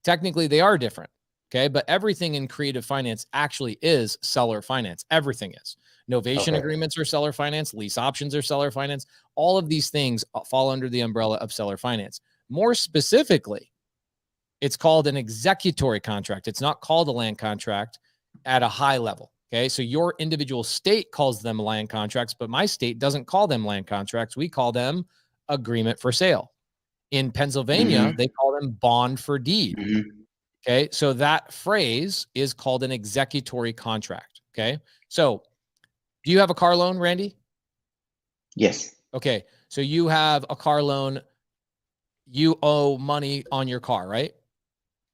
Technically, they are different. Okay, but everything in creative finance actually is seller finance. Everything is. Novation agreements are seller finance. Lease options are seller finance. All of these things fall under the umbrella of seller finance. More specifically, it's called an executory contract. It's not called a land contract at a high level. Okay, so your individual state calls them land contracts, but my state doesn't call them land contracts. We call them agreement for sale. In Pennsylvania, they call them bond for deed. Okay, so that phrase is called an executory contract. Okay, so do you have a car loan, Randy? Yes. Okay, so you have a car loan. You owe money on your car, right?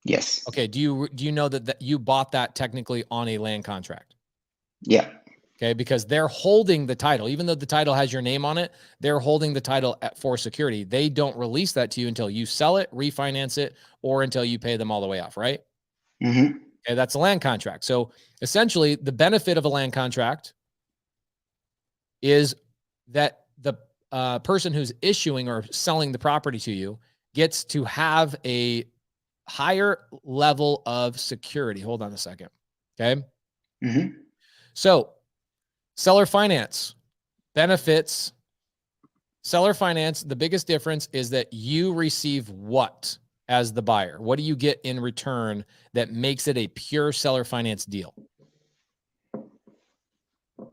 Yes. Okay, do you know that you bought that technically on a land contract? Yeah. Okay, because they're holding the title. Even though the title has your name on it, they're holding the title for security. They don't release that to you until you sell it, refinance it, or until you pay them all the way off, right? Okay, that's a land contract. So essentially, the benefit of a land contract is that the person who's issuing or selling the property to you gets to have a higher level of security. Hold on a second. Okay. So seller finance benefits. Seller finance, the biggest difference is that you receive what as the buyer? What do you get in return that makes it a pure seller finance deal?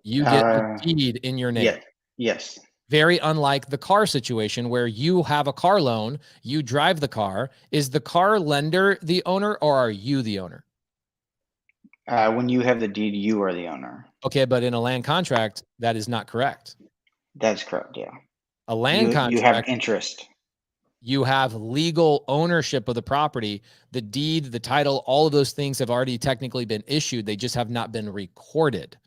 You get the deed in your name. Yeah. Yes. Very unlike the car situation where you have a car loan, you drive the car. Is the car lender the owner or are you the owner? When you have the deed, you are the owner. Okay, but in a land contract, that is not correct. That's correct. Yeah. A land contract, you have interest. you have legal ownership of the property. The deed, the title, all of those things have already technically been issued. They just have not been recorded.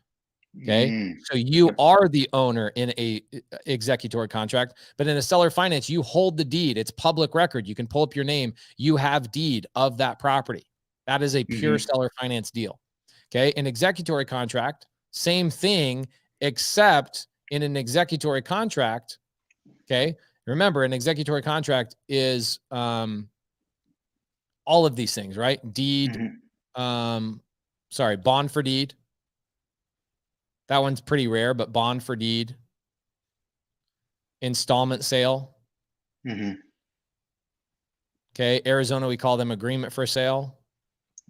Okay. So you are the owner in a executory contract, but in a seller finance, you hold the deed. It's public record. You can pull up your name. You have deed of that property. That is a pure seller finance deal. Okay. An executory contract, same thing, except in an executory contract. Okay. Remember, an executory contract is all of these things, right? Deed, bond for deed. That one's pretty rare, but bond for deed, installment sale. Okay. Arizona, we call them agreement for sale.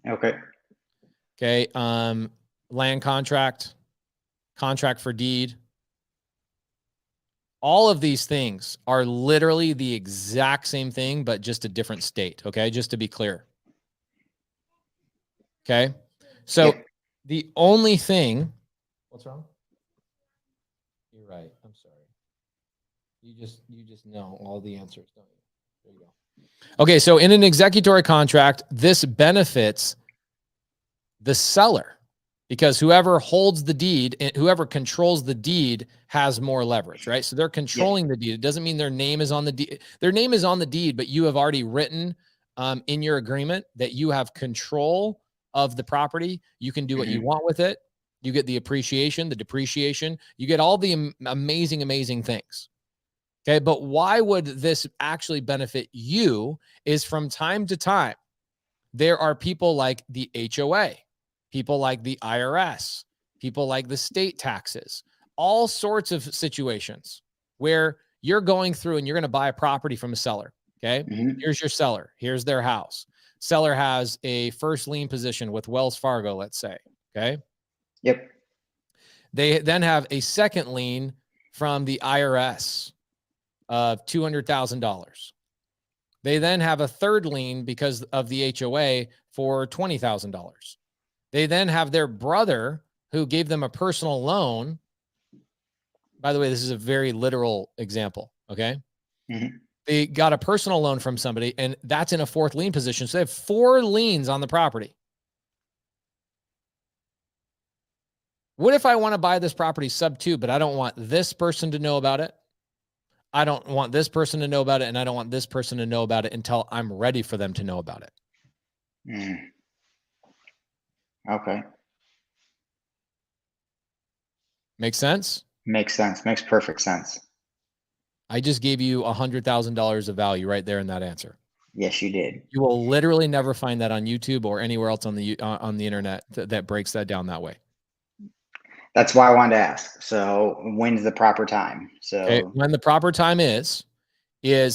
Okay. Okay. Land contract, contract for deed. All of these things are literally the exact same thing, but just a different state. Okay. Just to be clear. Okay. So the only thing, what's wrong? You're right. I'm sorry. You just know all the answers, don't you? There you go. Okay. So in an executory contract, this benefits the seller because whoever holds the deed and whoever controls the deed has more leverage, right? So they're controlling the deed. It doesn't mean their name is on the deed. Their name is on the deed, but you have already written in your agreement that you have control of the property. You can do what you want with it. You get the appreciation, the depreciation. You get all the amazing, amazing things. Okay. But why would this actually benefit you is from time to time, there are people like the HOA, people like the IRS, people like the state taxes, all sorts of situations where you're going through and you're going to buy a property from a seller. Okay. Here's your seller. Here's their house. Seller has a first lien position with Wells Fargo, let's say. Okay. Yep. They then have a second lien from the IRS of $200,000. They then have a third lien because of the HOA for $20,000. They then have their brother who gave them a personal loan. By the way, this is a very literal example. Okay. They got a personal loan from somebody and that's in a fourth lien position. So they have 4 liens on the property. What if I want to buy this property sub 2, but I don't want this person to know about it? I don't want this person to know about it. And I don't want this person to know about it until I'm ready for them to know about it. Okay. Make sense? Makes sense. Makes perfect sense. I just gave you $100,000 of value right there in that answer. Yes, you did. You will literally never find that on YouTube or anywhere else on the internet that breaks that down that way. That's why I wanted to ask. So when's the proper time? So okay. When the proper time is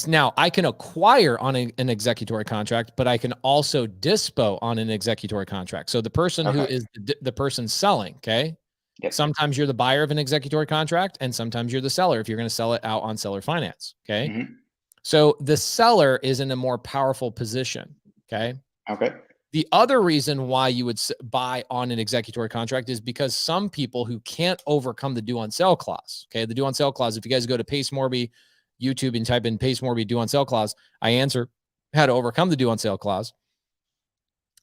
now I can acquire on an executory contract, but I can also dispo on an executory contract. So the person who is the person selling, okay. Yep. Sometimes you're the buyer of an executory contract and sometimes you're the seller if you're going to sell it out on seller finance. Okay. So the seller is in a more powerful position. Okay. Okay. The other reason why you would buy on an executory contract is because some people who can't overcome the due on sale clause. Okay. The due on sale clause, if you guys go to Pace Morby YouTube and type in Pace Morby due on sale clause, I answer how to overcome the due on sale clause.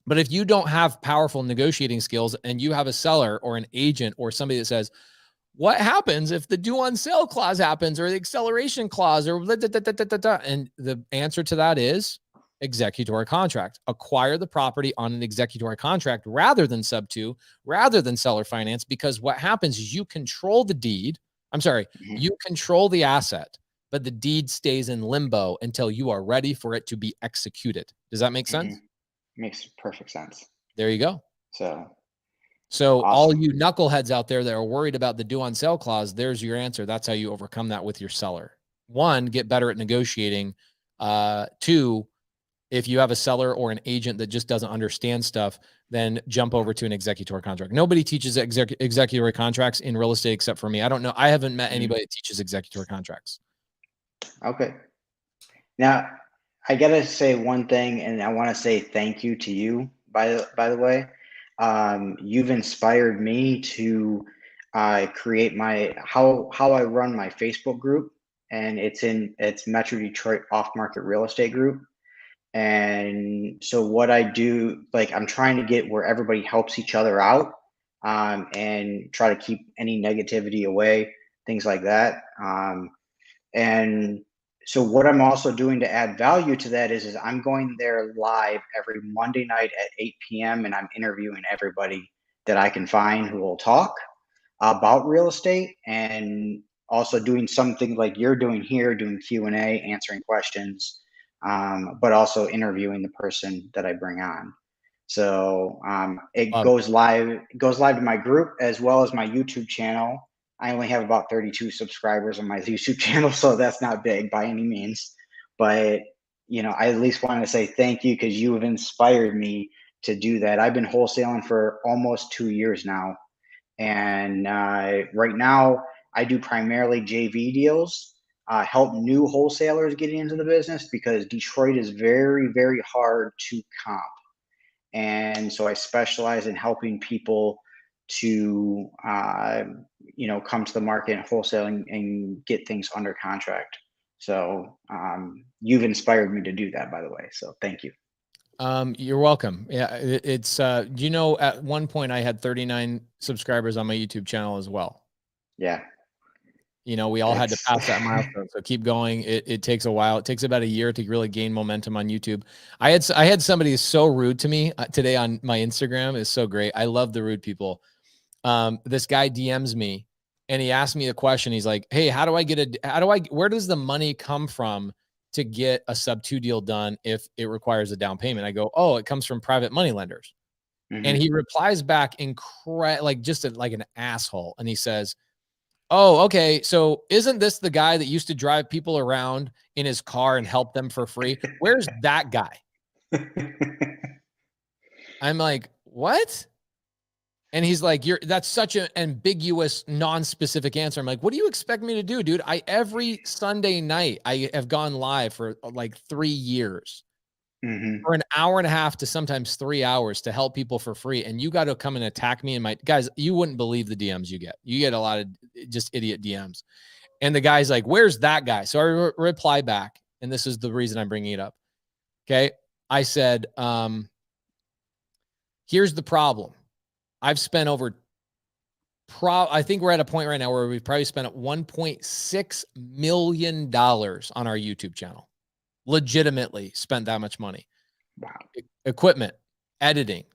But if you don't have powerful negotiating skills and you have a seller or an agent or somebody that says, what happens if the due on sale clause happens or the acceleration clause or and the answer to that is executory contract. Acquire the property on an executory contract rather than sub 2, rather than seller finance, because what happens is you control the deed. I'm sorry, you control the asset, but the deed stays in limbo until you are ready for it to be executed. Does that make sense? Makes perfect sense. There you go. So awesome. All you knuckleheads out there that are worried about the due on sale clause, there's your answer. That's how you overcome that with your seller. 1, get better at negotiating. 2, If you have a seller or an agent that just doesn't understand stuff, then jump over to an executor contract. Nobody teaches executor contracts in real estate except for me. I don't know. I haven't met anybody that teaches executor contracts. Okay. Now, I gotta say one thing, and I want to say thank you to you. By the way, you've inspired me to create my how I run my Facebook group, and it's Metro Detroit Off Market Real Estate Group. And so what I do, like I'm trying to get where everybody helps each other out, and try to keep any negativity away, things like that. And so what I'm also doing to add value to that is I'm going there live every Monday night at 8 p.m. and I'm interviewing everybody that I can find who will talk about real estate, and also doing something like you're doing here, doing Q&A, answering questions, but also interviewing the person that I bring on. So it goes live to my group as well as my YouTube channel. I only have about 32 subscribers on my YouTube channel, so that's not big by any means. But I at least want to say thank you, because you have inspired me to do that. I've been wholesaling for almost 2 years now, and right now I do primarily JV deals. Help new wholesalers get into the business, because Detroit is very, very hard to comp. And so I specialize in helping people to come to the market and wholesale and get things under contract. So you've inspired me to do that, by the way. So thank you. You're welcome. Yeah, it's at one point I had 39 subscribers on my YouTube channel as well. Yeah. We all had to pass that milestone. So keep going. It takes a while. It takes about a year to really gain momentum on YouTube. I had somebody so rude to me today on my Instagram. It's so great. I love the rude people. This guy DMs me and he asked me a question. He's like, "Hey, where does the money come from to get a sub 2 deal done if it requires a down payment?" I go, "Oh, it comes from private money lenders." Mm-hmm. And he replies back like an asshole. And he says, "Oh, okay. So isn't this the guy that used to drive people around in his car and help them for free? Where's that guy?" I'm like, "What?" And he's like, that's such an ambiguous, non-specific answer. I'm like, "What do you expect me to do, dude? Every Sunday night, I have gone live for like 3 years for an hour and a half to sometimes 3 hours to help people for free. And you got to come and attack me. And guys, you wouldn't believe the DMs you get. You get a lot of just idiot DMs. And the guy's like, "Where's that guy?" So I reply back. And this is the reason I'm bringing it up. Okay. I said, here's the problem. I've spent I think we're at a point right now where we've probably spent $1.6 million on our YouTube channel. Legitimately spent that much money. Wow. Equipment, editing,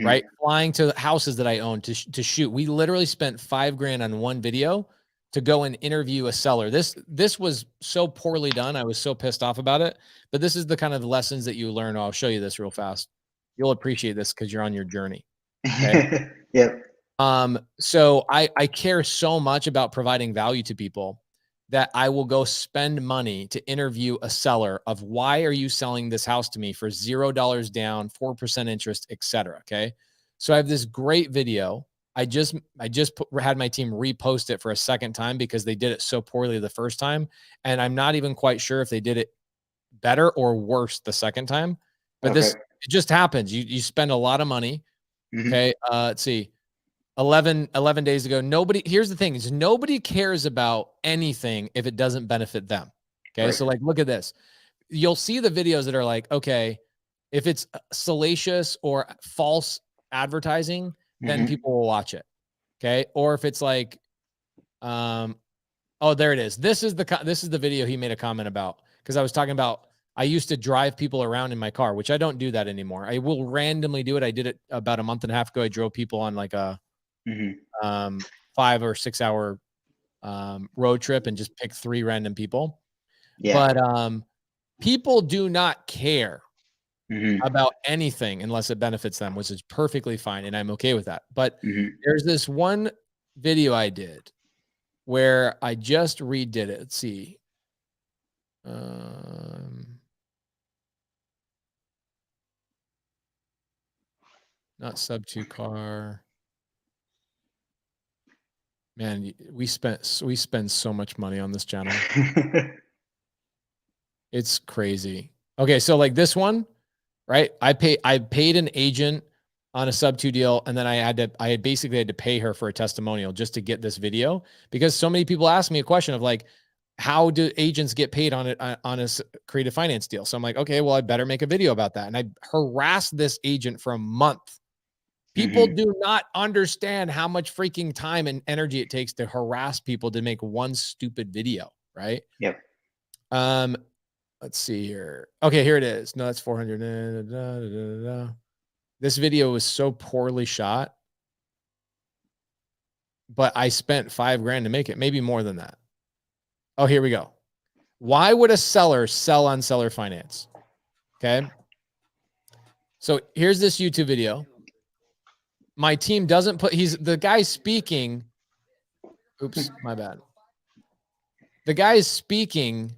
right? Flying to houses that I own to shoot. We literally spent $5,000 on one video to go and interview a seller. This was so poorly done. I was so pissed off about it. But this is the kind of lessons that you learn. I'll show you this real fast. You'll appreciate this because you're on your journey. Okay. Yep. So I care so much about providing value to people that I will go spend money to interview a seller of why are you selling this house to me for $0 down, 4% interest, etc. Okay. So I have this great video. I just had my team repost it for a second time because they did it so poorly the first time. And I'm not even quite sure if they did it better or worse the second time, but it just happens. You spend a lot of money. Okay. Let's see. 11 days ago, here's the thing is nobody cares about anything if it doesn't benefit them. Okay. Right. So like, look at this. You'll see the videos that are like, okay, if it's salacious or false advertising, then people will watch it. Okay. Or if it's like, oh, there it is. This is the video he made a comment about. Cause I was talking about, I used to drive people around in my car, which I don't do that anymore. I will randomly do it. I did it about a month and a half ago. I drove people on like a 5 or 6 hour road trip and just picked 3 random people. Yeah. But people do not care about anything unless it benefits them, which is perfectly fine. And I'm okay with that. But there's this one video I did where I just redid it. Let's see. Not sub 2 car. Man, we spend so much money on this channel. It's crazy. Okay, so like this one, right? I paid an agent on a sub 2 deal, and then I basically had to pay her for a testimonial just to get this video, because so many people ask me a question of like, how do agents get paid on it on a creative finance deal? So I'm like, okay, well, I better make a video about that. And I harassed this agent for a month. People do not understand how much freaking time and energy it takes to harass people to make one stupid video, right? Yep. Let's see here. Okay, here it is. No, that's 400. This video was so poorly shot, but I spent $5,000 to make it, maybe more than that. Oh, here we go. Why would a seller sell on seller finance? Okay. So here's this YouTube video. My team doesn't put, the guy speaking. Oops, my bad. The guy is speaking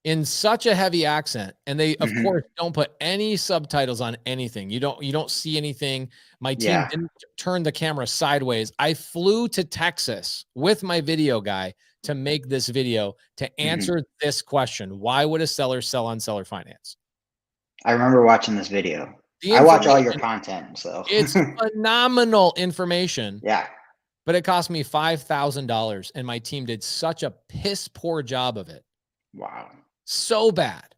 in such a heavy accent, and they of course don't put any subtitles on anything. You don't see anything. My team didn't turn the camera sideways. I flew to Texas with my video guy to make this video to answer this question. Why would a seller sell on seller finance? I remember watching this video. I watch all your content, so it's phenomenal information. Yeah. But it cost me $5,000, and my team did such a piss poor job of it. Wow. So bad.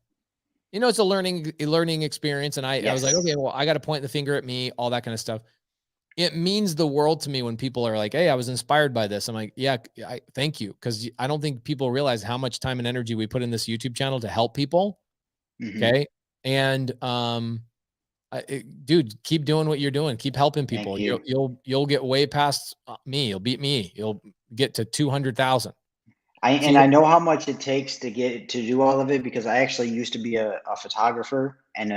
You know, it's a learning experience. And I was like, okay, well, I got to point the finger at me, all that kind of stuff. It means the world to me when people are like, hey, I was inspired by this. I'm like, yeah, thank you. Because I don't think people realize how much time and energy we put in this YouTube channel to help people. Okay. And, dude, keep doing what you're doing. Keep helping people. You'll get way past me. You'll beat me. You'll get to 200,000. I know how much it takes to do all of it, because I actually used to be a photographer, and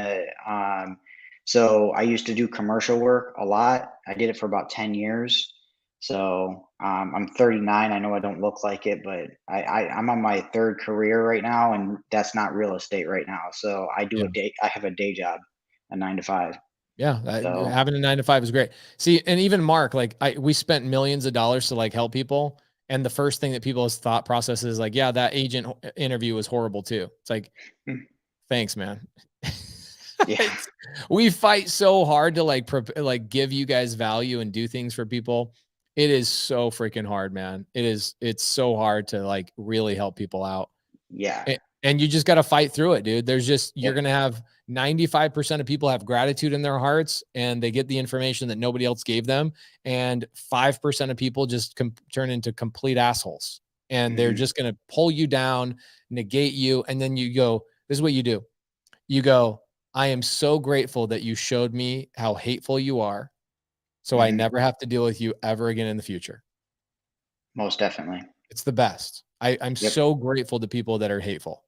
so I used to do commercial work a lot. I did it for about 10 years. So I'm 39. I know I don't look like it, but I'm on my third career right now, and that's not real estate right now. So I have a day job, a 9 to 5. Yeah, having a 9 to 5 is great. See, and even Mark, like we spent millions of dollars to like help people. And the first thing that people's thought process is like, yeah, that agent interview was horrible too. It's like, thanks, man. Yeah. We fight so hard to like give you guys value and do things for people. It is so freaking hard, man. It's so hard to like really help people out. Yeah. And you just got to fight through it, dude. There's just, you're going to have 95% of people have gratitude in their hearts, and they get the information that nobody else gave them. And 5% of people just turn into complete assholes, and they're just going to pull you down, negate you. And then you go, this is what you do. You go, I am so grateful that you showed me how hateful you are, so I never have to deal with you ever again in the future. Most definitely. It's the best. I'm so grateful to people that are hateful.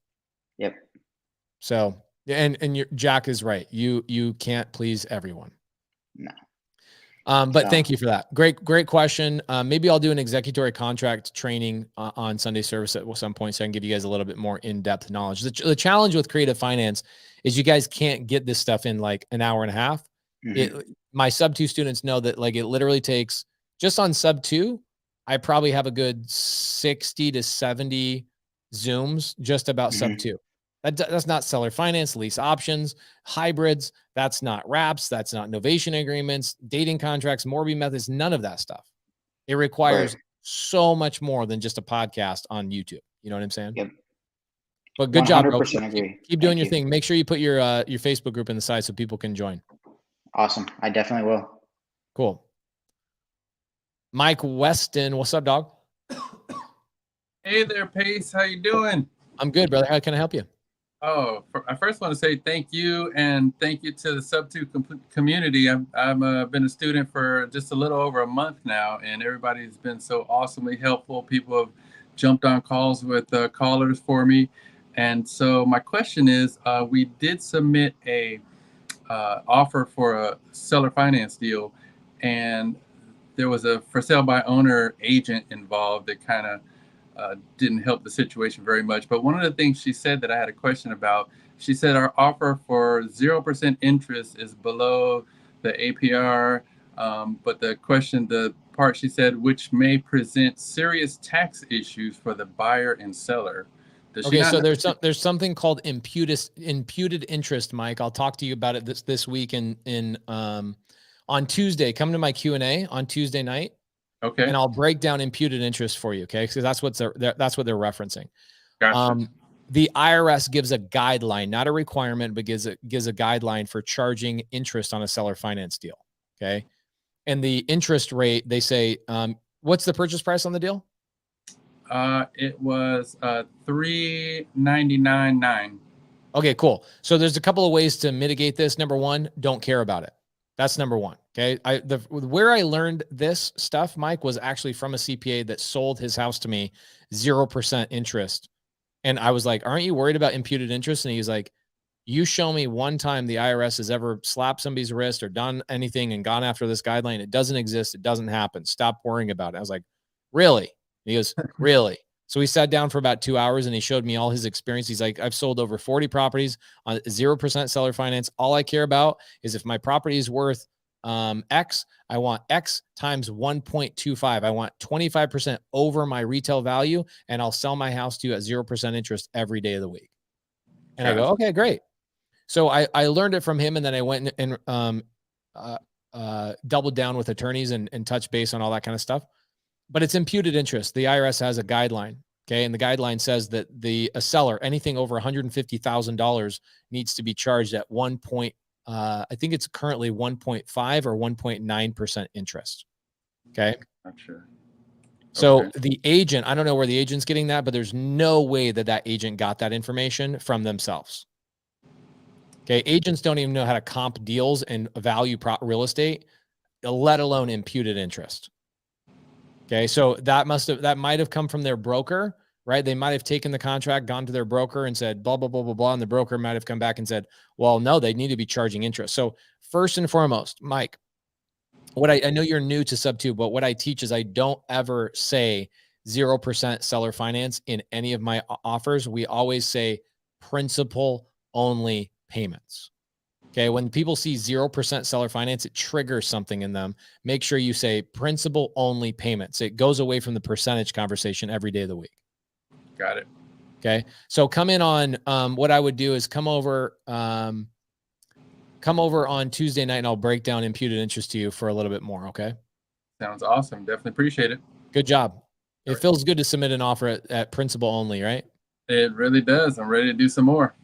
Yep. So, and Jack is right. You can't please everyone. No. But thank you for that. Great question. Maybe I'll do an executory contract training on Sunday service at some point, so I can give you guys a little bit more in-depth knowledge. The challenge with creative finance is you guys can't get this stuff in like an hour and a half. My sub 2 students know that like it literally takes, just on sub 2, I probably have a good 60 to 70 Zooms just about sub 2. That's not seller finance, lease options, hybrids. That's not wraps. That's not novation agreements, dating contracts, Morby methods, none of that stuff. It requires so much more than just a podcast on YouTube. You know what I'm saying? Yep. But good job, bro. Agree. Keep doing your thing. Make sure you put your Facebook group in the side so people can join. Awesome. I definitely will. Cool. Mike Weston, what's up, dog? Hey there, Pace. How you doing? I'm good, brother. How can I help you? Oh, I first want to say thank you, and thank you to the sub 2 community. I've been a student for just a little over a month now, and everybody's been so awesomely helpful. People have jumped on calls with callers for me. And so my question is, we did submit a offer for a seller finance deal, and there was a for sale by owner agent involved that kind of didn't help the situation very much. But one of the things she said that I had a question about, she said our offer for 0% interest is below the APR. But the part she said, which may present serious tax issues for the buyer and seller. Okay, so there's something called imputed interest, Mike. I'll talk to you about it this week on Tuesday. Come to my Q&A on Tuesday night. Okay. And I'll break down imputed interest for you, okay? Because that's what they're referencing. Gotcha. The IRS gives a guideline, not a requirement, but gives a guideline for charging interest on a seller finance deal, okay? And the interest rate, they say, what's the purchase price on the deal? It was $399,900. Okay, cool. So there's a couple of ways to mitigate this. Number one, don't care about it. That's number one. Okay. Where I learned this stuff, Mike, was actually from a CPA that sold his house to me 0% interest. And I was like, aren't you worried about imputed interest? And he's like, you show me one time the IRS has ever slapped somebody's wrist or done anything and gone after this guideline. It doesn't exist. It doesn't happen. Stop worrying about it. I was like, really? And he goes, really? So we sat down for about 2 hours and he showed me all his experience. He's like, I've sold over 40 properties on 0% seller finance. All I care about is if my property is worth X, I want X times 1.25. I want 25% over my retail value, and I'll sell my house to you at 0% interest every day of the week. And I go, okay, great. So I learned it from him, and then I went and doubled down with attorneys and touched base on all that kind of stuff. But it's imputed interest. The IRS has a guideline, okay? And the guideline says that a seller, anything over $150,000 needs to be charged at I think it's currently 1.5 or 1.9% interest. Okay. Not sure. So Okay. the agent, I don't know where the agent's getting that, but there's no way that agent got that information from themselves. Okay. Agents don't even know how to comp deals and value real estate, let alone imputed interest. Okay. So that might have come from their broker, right? They might have taken the contract, gone to their broker and said, blah, blah, blah, blah, blah. And the broker might have come back and said, well, no, they need to be charging interest. So first and foremost, Mike, what I know you're new to sub 2, but what I teach is I don't ever say 0% seller finance in any of my offers. We always say principal only payments. Okay. When people see 0% seller finance, it triggers something in them. Make sure you say principal only payments. It goes away from the percentage conversation every day of the week. Got it. Okay. So come in on, what I would do is come over on Tuesday night and I'll break down imputed interest to you for a little bit more. Okay. Sounds awesome. Definitely appreciate it. Good job. It feels good to submit an offer at principal only, right? It really does. I'm ready to do some more.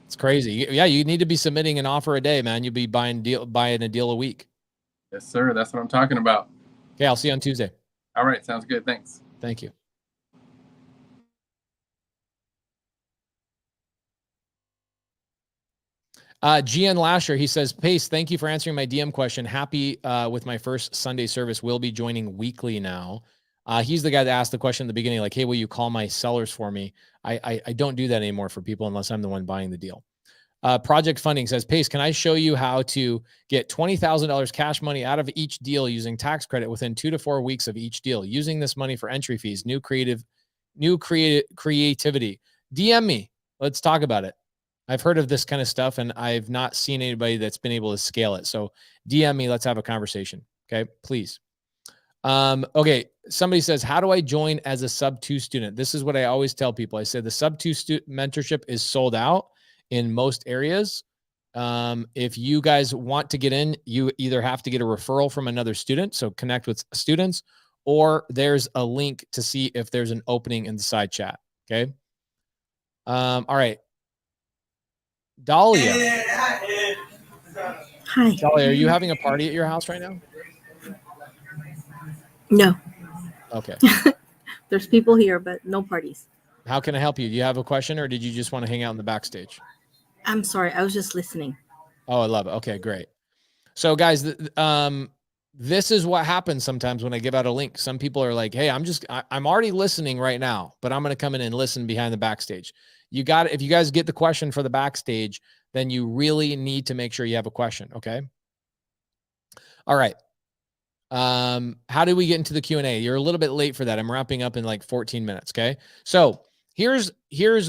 It's crazy. Yeah. You need to be submitting an offer a day, man. You'll be buying a deal a week. Yes, sir. That's what I'm talking about. Okay. I'll see you on Tuesday. All right. Sounds good. Thanks. Thank you. GN Lasher, he says, Pace, thank you for answering my DM question. Happy with my first Sunday service. Will be joining weekly now. He's the guy that asked the question at the beginning, like, hey, will you call my sellers for me? I don't do that anymore for people unless I'm the one buying the deal. Project Funding says, Pace, can I show you how to get $20,000 cash money out of each deal using tax credit within 2 to 4 weeks of each deal, using this money for entry fees, new creativity? DM me. Let's talk about it. I've heard of this kind of stuff and I've not seen anybody that's been able to scale it. So DM me, let's have a conversation. Okay, please. Okay. Somebody says, how do I join as a sub 2 student? This is what I always tell people. I said the sub 2 mentorship is sold out in most areas. If you guys want to get in, you either have to get a referral from another student. So connect with students, or there's a link to see if there's an opening in the side chat. Okay. All right. Dahlia. Hi. Dahlia, are you having a party at your house right now? No. Okay. There's people here, but no parties. How can I help you? Do you have a question or did you just want to hang out in the backstage? I'm sorry. I was just listening. Oh, I love it. Okay, great. So guys, this is what happens sometimes when I give out a link. Some people are like, hey, I'm already listening right now, but I'm going to come in and listen behind the backstage. If you guys get the question for the backstage, then you really need to make sure you have a question. Okay. All right. How do we get into the Q&A? You're a little bit late for that. I'm wrapping up in like 14 minutes. Okay. So here's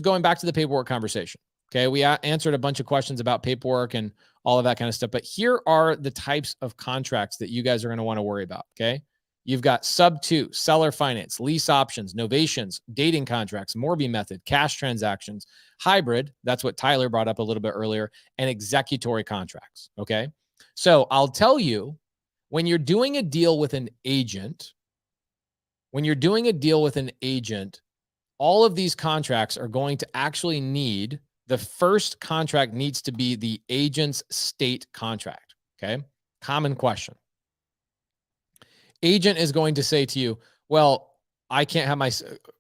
going back to the paperwork conversation. Okay. We answered a bunch of questions about paperwork and all of that kind of stuff. But here are the types of contracts that you guys are going to want to worry about. Okay. You've got sub 2, seller finance, lease options, novations, dating contracts, Morby method, cash transactions, hybrid. That's what Tyler brought up a little bit earlier, and executory contracts. Okay. So I'll tell you, when you're doing a deal with an agent, all of these contracts are going to actually need, the first contract needs to be the agent's state contract. Okay. Common question. Agent is going to say to you, well, I can't have my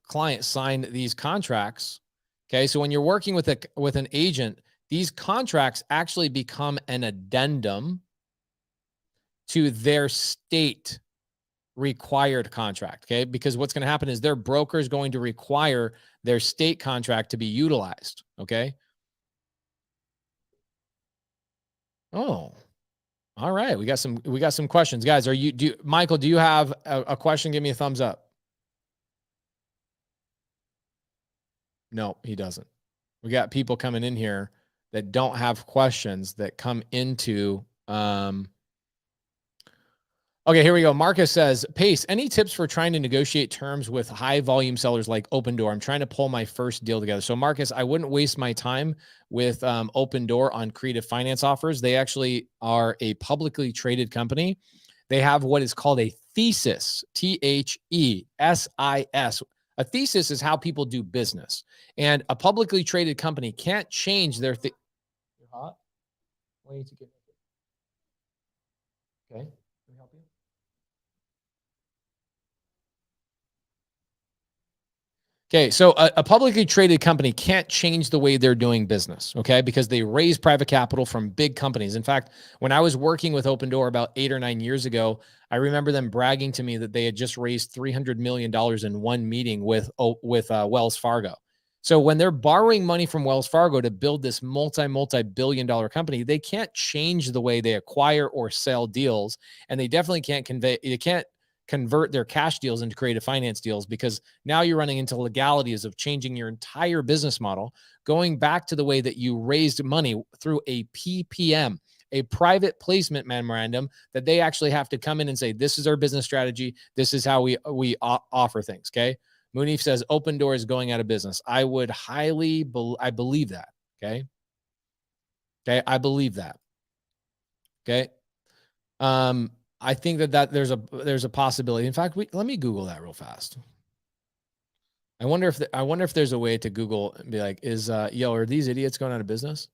client sign these contracts. Okay. So when you're working with an agent, these contracts actually become an addendum to their state required contract. Okay. Because what's going to happen is their broker is going to require their state contract to be utilized. Okay. Oh, all right. We got some questions, guys. Michael, do you have a question? Give me a thumbs up. No, he doesn't. We got people coming in here that don't have questions that come into, okay, here we go. Marcus says, Pace, any tips for trying to negotiate terms with high volume sellers like Open Door? I'm trying to pull my first deal together. So Marcus, I wouldn't waste my time with Open Door on creative finance offers. They actually are a publicly traded company. They have what is called a thesis, THESIS. A thesis is how people do business. And a publicly traded company can't change their You're hot? Why don't you get okay. Can we help you? Okay, so a publicly traded company can't change the way they're doing business, okay, because they raise private capital from big companies. In fact, when I was working with Open Door about 8 or 9 years ago, I remember them bragging to me that they had just raised $300 million in one meeting with Wells Fargo. So when they're borrowing money from Wells Fargo to build this multi-billion dollar company, they can't change the way they acquire or sell deals, and they definitely can't convert their cash deals into creative finance deals, because now you're running into legalities of changing your entire business model, going back to the way that you raised money through a PPM, a private placement memorandum, that they actually have to come in and say, this is our business strategy. This is how we offer things. Okay. Munif says Open Door is going out of business. I would I believe that. Okay. Okay. I believe that. Okay. I think that there's a possibility. In fact, let me Google that real fast. I wonder if there's a way to Google and be like, are these idiots going out of business?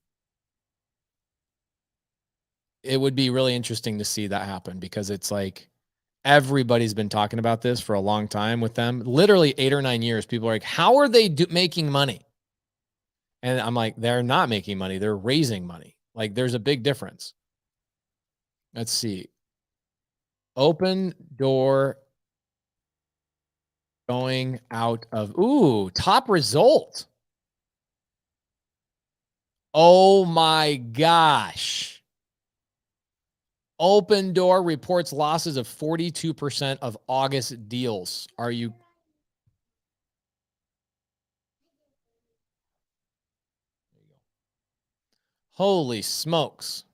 It would be really interesting to see that happen, because it's like everybody's been talking about this for a long time with them. Literally 8 or 9 years. People are like, how are they making money? And I'm like, they're not making money. They're raising money. Like, there's a big difference. Let's see. Open Door going out of, top result. Oh my gosh. Open Door reports losses of 42% of August deals. Are you? Holy smokes.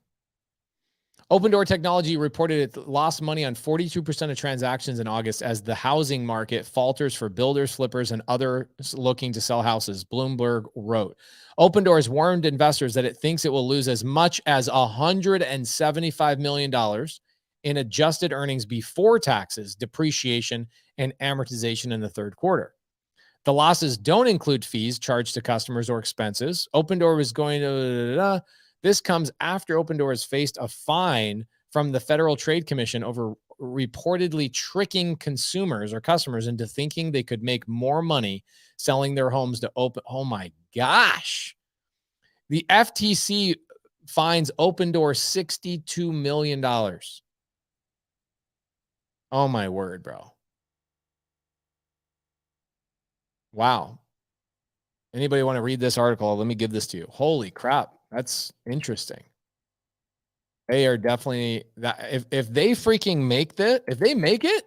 Open Door Technology reported it lost money on 42% of transactions in August as the housing market falters for builders, flippers, and others looking to sell houses, Bloomberg wrote. Open Door has warned investors that it thinks it will lose as much as $175 million in adjusted earnings before taxes, depreciation, and amortization in the third quarter. The losses don't include fees charged to customers or expenses. Open Door was going to... This comes after Open Door has faced a fine from the Federal Trade Commission over reportedly tricking consumers or customers into thinking they could make more money selling their homes to Open. Oh my gosh. The FTC fines Open Door $62 million. Oh my word, bro. Wow. Anybody want to read this article? Let me give this to you. Holy crap. That's interesting. They are definitely that. If they freaking make that, if they make it,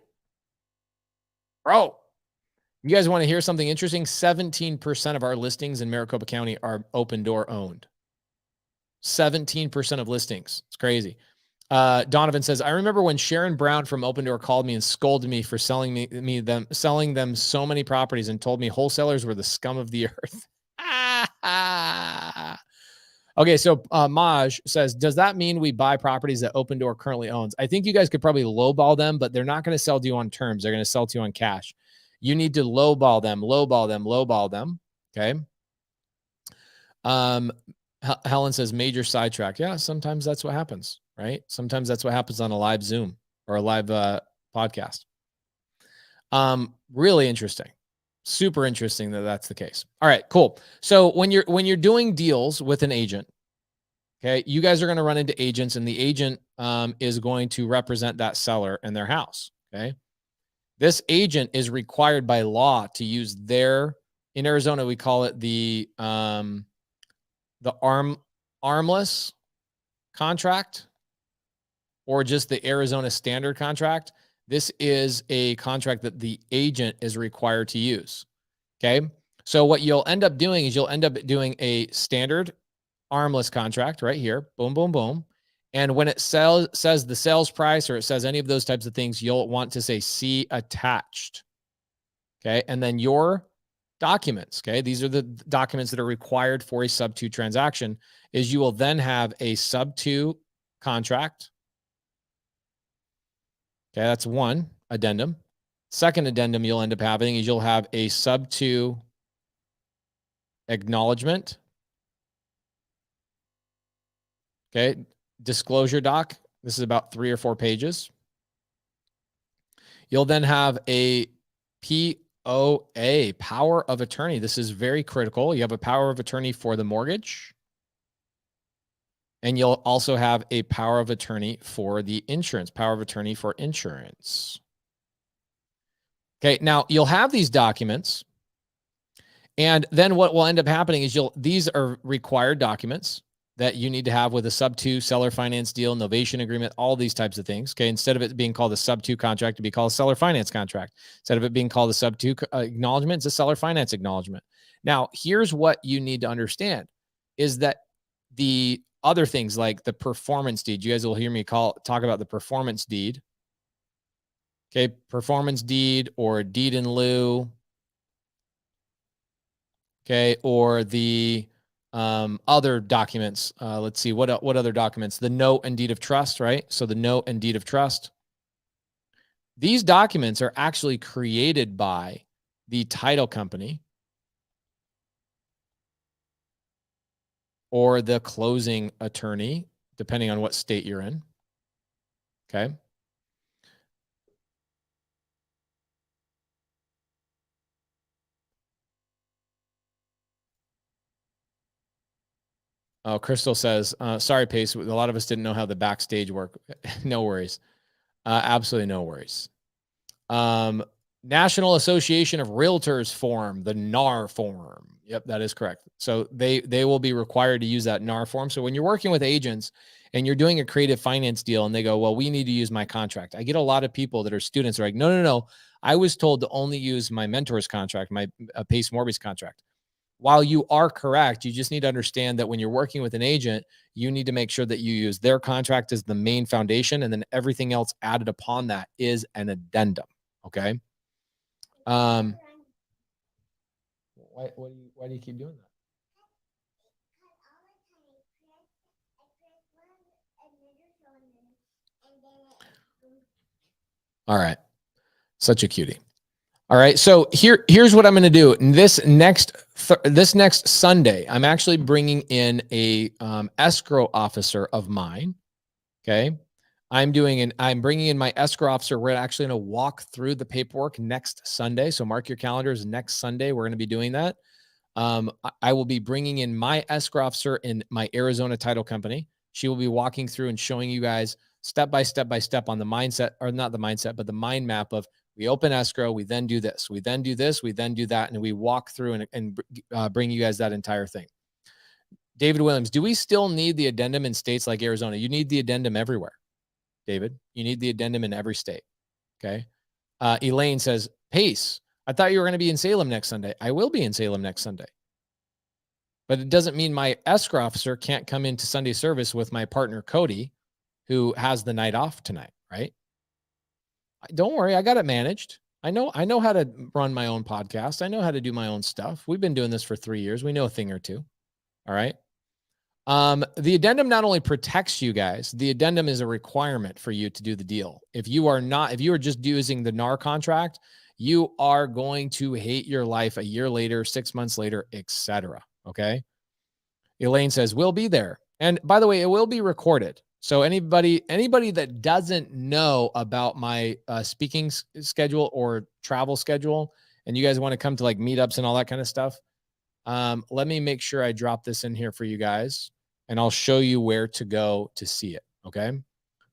bro, You guys want to hear something interesting? 17% of our listings in Maricopa County are open door owned. 17% of listings. It's crazy. Donovan says, I remember when Sharon Brown from Open Door called me and scolded me for selling them so many properties and told me wholesalers were the scum of the earth. Okay, so Maj says, does that mean we buy properties that Open Door currently owns? I think you guys could probably lowball them, but they're not going to sell to you on terms. They're going to sell to you on cash. You need to lowball them. Okay. Helen says, major sidetrack. Yeah, sometimes that's what happens, right? Sometimes that's what happens on a live Zoom or a live podcast. Really interesting. Super interesting that that's the case. All right, cool. So when you're doing deals with an agent, okay, you guys are going to run into agents, and the agent is going to represent that seller and their house. Okay, this agent is required by law to use in Arizona we call it the armless contract, or just the Arizona standard contract. This is a contract that the agent is required to use. Okay. So what you'll end up doing is you'll end up doing a standard armless contract right here. Boom, boom, boom. And when it says the sales price, or it says any of those types of things, you'll want to say see attached. Okay. And then your documents. Okay. These are the documents that are required for a sub 2 transaction. Is you will then have a sub 2 contract. Okay, that's one addendum. Second addendum you'll end up having is you'll have a sub 2 acknowledgement. Okay, disclosure doc. This is about 3 or 4 pages. You'll then have a POA, power of attorney. This is very critical. You have a power of attorney for the mortgage. And you'll also have a power of attorney for the insurance, power of attorney for insurance. Okay, now you'll have these documents. And then what will end up happening is these are required documents that you need to have with a sub 2 seller finance deal, novation agreement, all these types of things. Okay, instead of it being called a sub 2 contract, to be called a seller finance contract. Instead of it being called a sub 2 acknowledgement, it's a seller finance acknowledgement. Now, here's what you need to understand is that the other things like the performance deed, you guys will hear me talk about the performance deed. Okay, performance deed or deed in lieu. Okay, or the other documents. Let's see, what other documents? The note and deed of trust, right? So the note and deed of trust. These documents are actually created by the title company or the closing attorney, depending on what state you're in. Okay. Oh, Crystal says, sorry, Pace. A lot of us didn't know how the backstage work. No worries. Absolutely no worries. National Association of Realtors form, the NAR form. Yep, that is correct. So they will be required to use that NAR form. So when you're working with agents and you're doing a creative finance deal and they go, well, we need to use my contract. I get a lot of people that are students are like, no. I was told to only use my mentor's contract, my Pace Morby's contract. While you are correct, you just need to understand that when you're working with an agent, you need to make sure that you use their contract as the main foundation, and then everything else added upon that is an addendum. Okay. Why do you keep doing that? All right. Such a cutie. All right. So here's what I'm going to do. This next Sunday, I'm actually bringing in a escrow officer of mine. Okay. I'm bringing in my escrow officer. We're actually going to walk through the paperwork next Sunday. So mark your calendars. Next Sunday, we're going to be doing that. I will be bringing in my escrow officer in my Arizona title company. She will be walking through and showing you guys step by step on the mindset, or not the mindset, but the mind map of we open escrow, we then do this, we then do this, we then do that, and we walk through and bring you guys that entire thing. David Williams, do we still need the addendum in states like Arizona? You need the addendum everywhere, David. You need the addendum in every state. Okay. Elaine says, Pace, I thought you were going to be in Salem next Sunday. I will be in Salem next Sunday. But it doesn't mean my escrow officer can't come into Sunday service with my partner, Cody, who has the night off tonight, right? Don't worry, I got it managed. I know how to run my own podcast. I know how to do my own stuff. We've been doing this for 3 years. We know a thing or two. All right. The addendum not only protects you guys, the addendum is a requirement for you to do the deal. If you are just using the NAR contract, you are going to hate your life a year later, 6 months later, etc. Okay. Elaine says, we'll be there. And by the way, it will be recorded. So anybody that doesn't know about my speaking schedule or travel schedule, and you guys want to come to like meetups and all that kind of stuff, let me make sure I drop this in here for you guys, and I'll show you where to go to see it. Okay.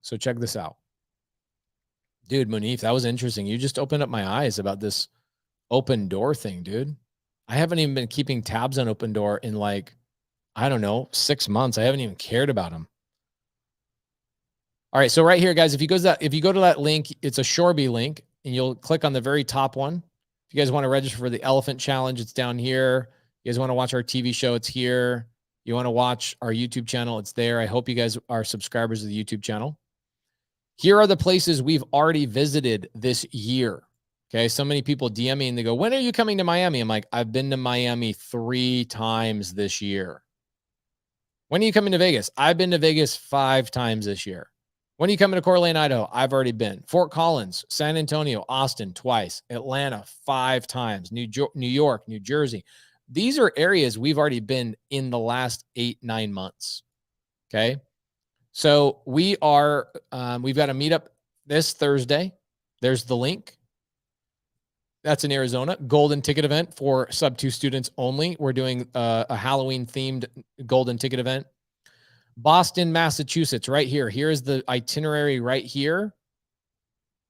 So check this out. Dude, Munif, that was interesting. You just opened up my eyes about this Open Door thing, dude. I haven't even been keeping tabs on Open Door in like, I don't know, 6 months. I haven't even cared about them. All right. So right here, guys, if you go to that link, it's a Shorby link, and you'll click on the very top one. If you guys want to register for the Elephant Challenge, it's down here. You guys want to watch our TV show, it's here. You want to watch our YouTube channel, it's there. I hope you guys are subscribers to the YouTube channel. Here are the places we've already visited this year. Okay. So many people DM me and they go, when are you coming to Miami? I'm like, I've been to Miami 3 times this year. When are you coming to Vegas? I've been to Vegas 5 times this year. When are you coming to Coeur d'Alene, Idaho? I've already been. Fort Collins, San Antonio, Austin, twice. Atlanta, 5 times. New York, New Jersey. These are areas we've already been in the last 8-9 months. Okay. So we've got a meetup this Thursday. There's the link. That's in Arizona. Golden ticket event for sub-2 students only. We're doing a Halloween themed golden ticket event. Boston, Massachusetts, right here. Here's the itinerary right here.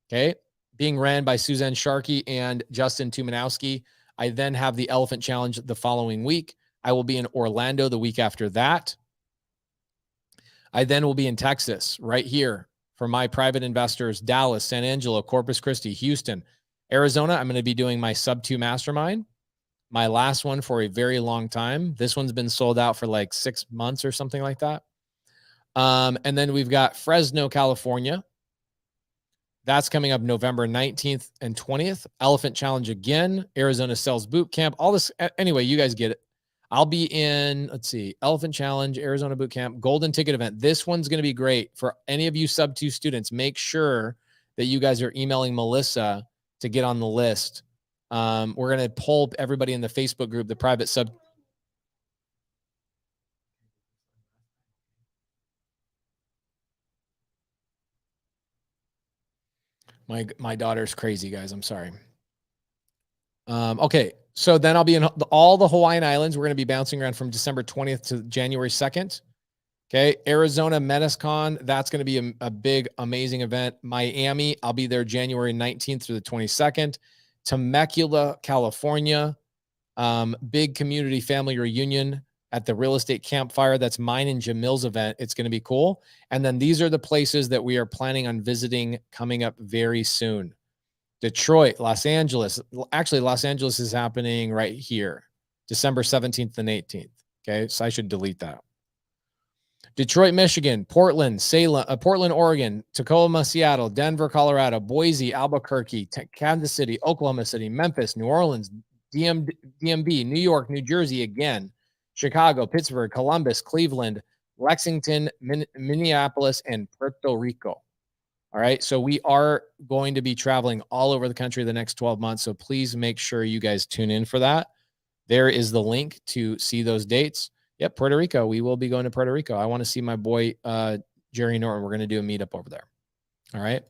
Okay. Being ran by Suzanne Sharkey and Justin Tumanowski. I then have the Elephant Challenge the following week. I will be in Orlando the week after that. I then will be in Texas right here for my private investors, Dallas, San Angelo, Corpus Christi, Houston, Arizona. I'm going to be doing my sub-2 mastermind. My last one for a very long time. This one's been sold out for like 6 months or something like that. And then we've got Fresno, California. That's coming up November 19th and 20th. Elephant Challenge again. Arizona Sales Boot Camp. All this. Anyway, you guys get it. I'll be in, let's see, Elephant Challenge, Arizona Boot Camp, Golden Ticket event. This one's going to be great for any of you sub-2 students. Make sure that you guys are emailing Melissa to get on the list. We're going to poll everybody in the Facebook group, the private sub. My daughter's crazy, guys. I'm sorry. Okay. So then I'll be in all the Hawaiian Islands. We're going to be bouncing around from December 20th to January 2nd. Okay. Arizona MenaceCon. That's going to be a big, amazing event. Miami. I'll be there January 19th through the 22nd. Temecula, California. Big community family reunion at the real estate campfire. That's mine and Jamil's event. It's going to be cool. And then these are the places that we are planning on visiting coming up very soon. Detroit, Los Angeles. Actually, Los Angeles is happening right here, December 17th and 18th. Okay. So I should delete that. Detroit, Michigan, Portland, Salem, Portland, Oregon, Tacoma, Seattle, Denver, Colorado, Boise, Albuquerque, Kansas City, Oklahoma City, Memphis, New Orleans, DMV, New York, New Jersey again, Chicago, Pittsburgh, Columbus, Cleveland, Lexington, Minneapolis, and Puerto Rico. All right. So we are going to be traveling all over the country the next 12 months. So please make sure you guys tune in for that. There is the link to see those dates. Yep. Puerto Rico. We will be going to Puerto Rico. I want to see my boy, Jerry Norton. We're going to do a meetup over there. All right.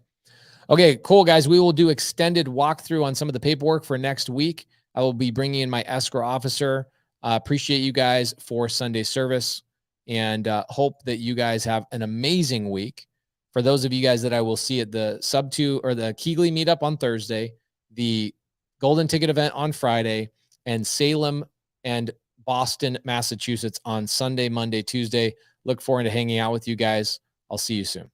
Okay, cool, guys. We will do extended walkthrough on some of the paperwork for next week. I will be bringing in my escrow officer. Appreciate you guys for Sunday service, and hope that you guys have an amazing week. For those of you guys that I will see at the sub-2 or the Keegley meetup on Thursday, the Golden Ticket event on Friday, and Salem and Boston, Massachusetts on Sunday, Monday, Tuesday. Look forward to hanging out with you guys. I'll see you soon.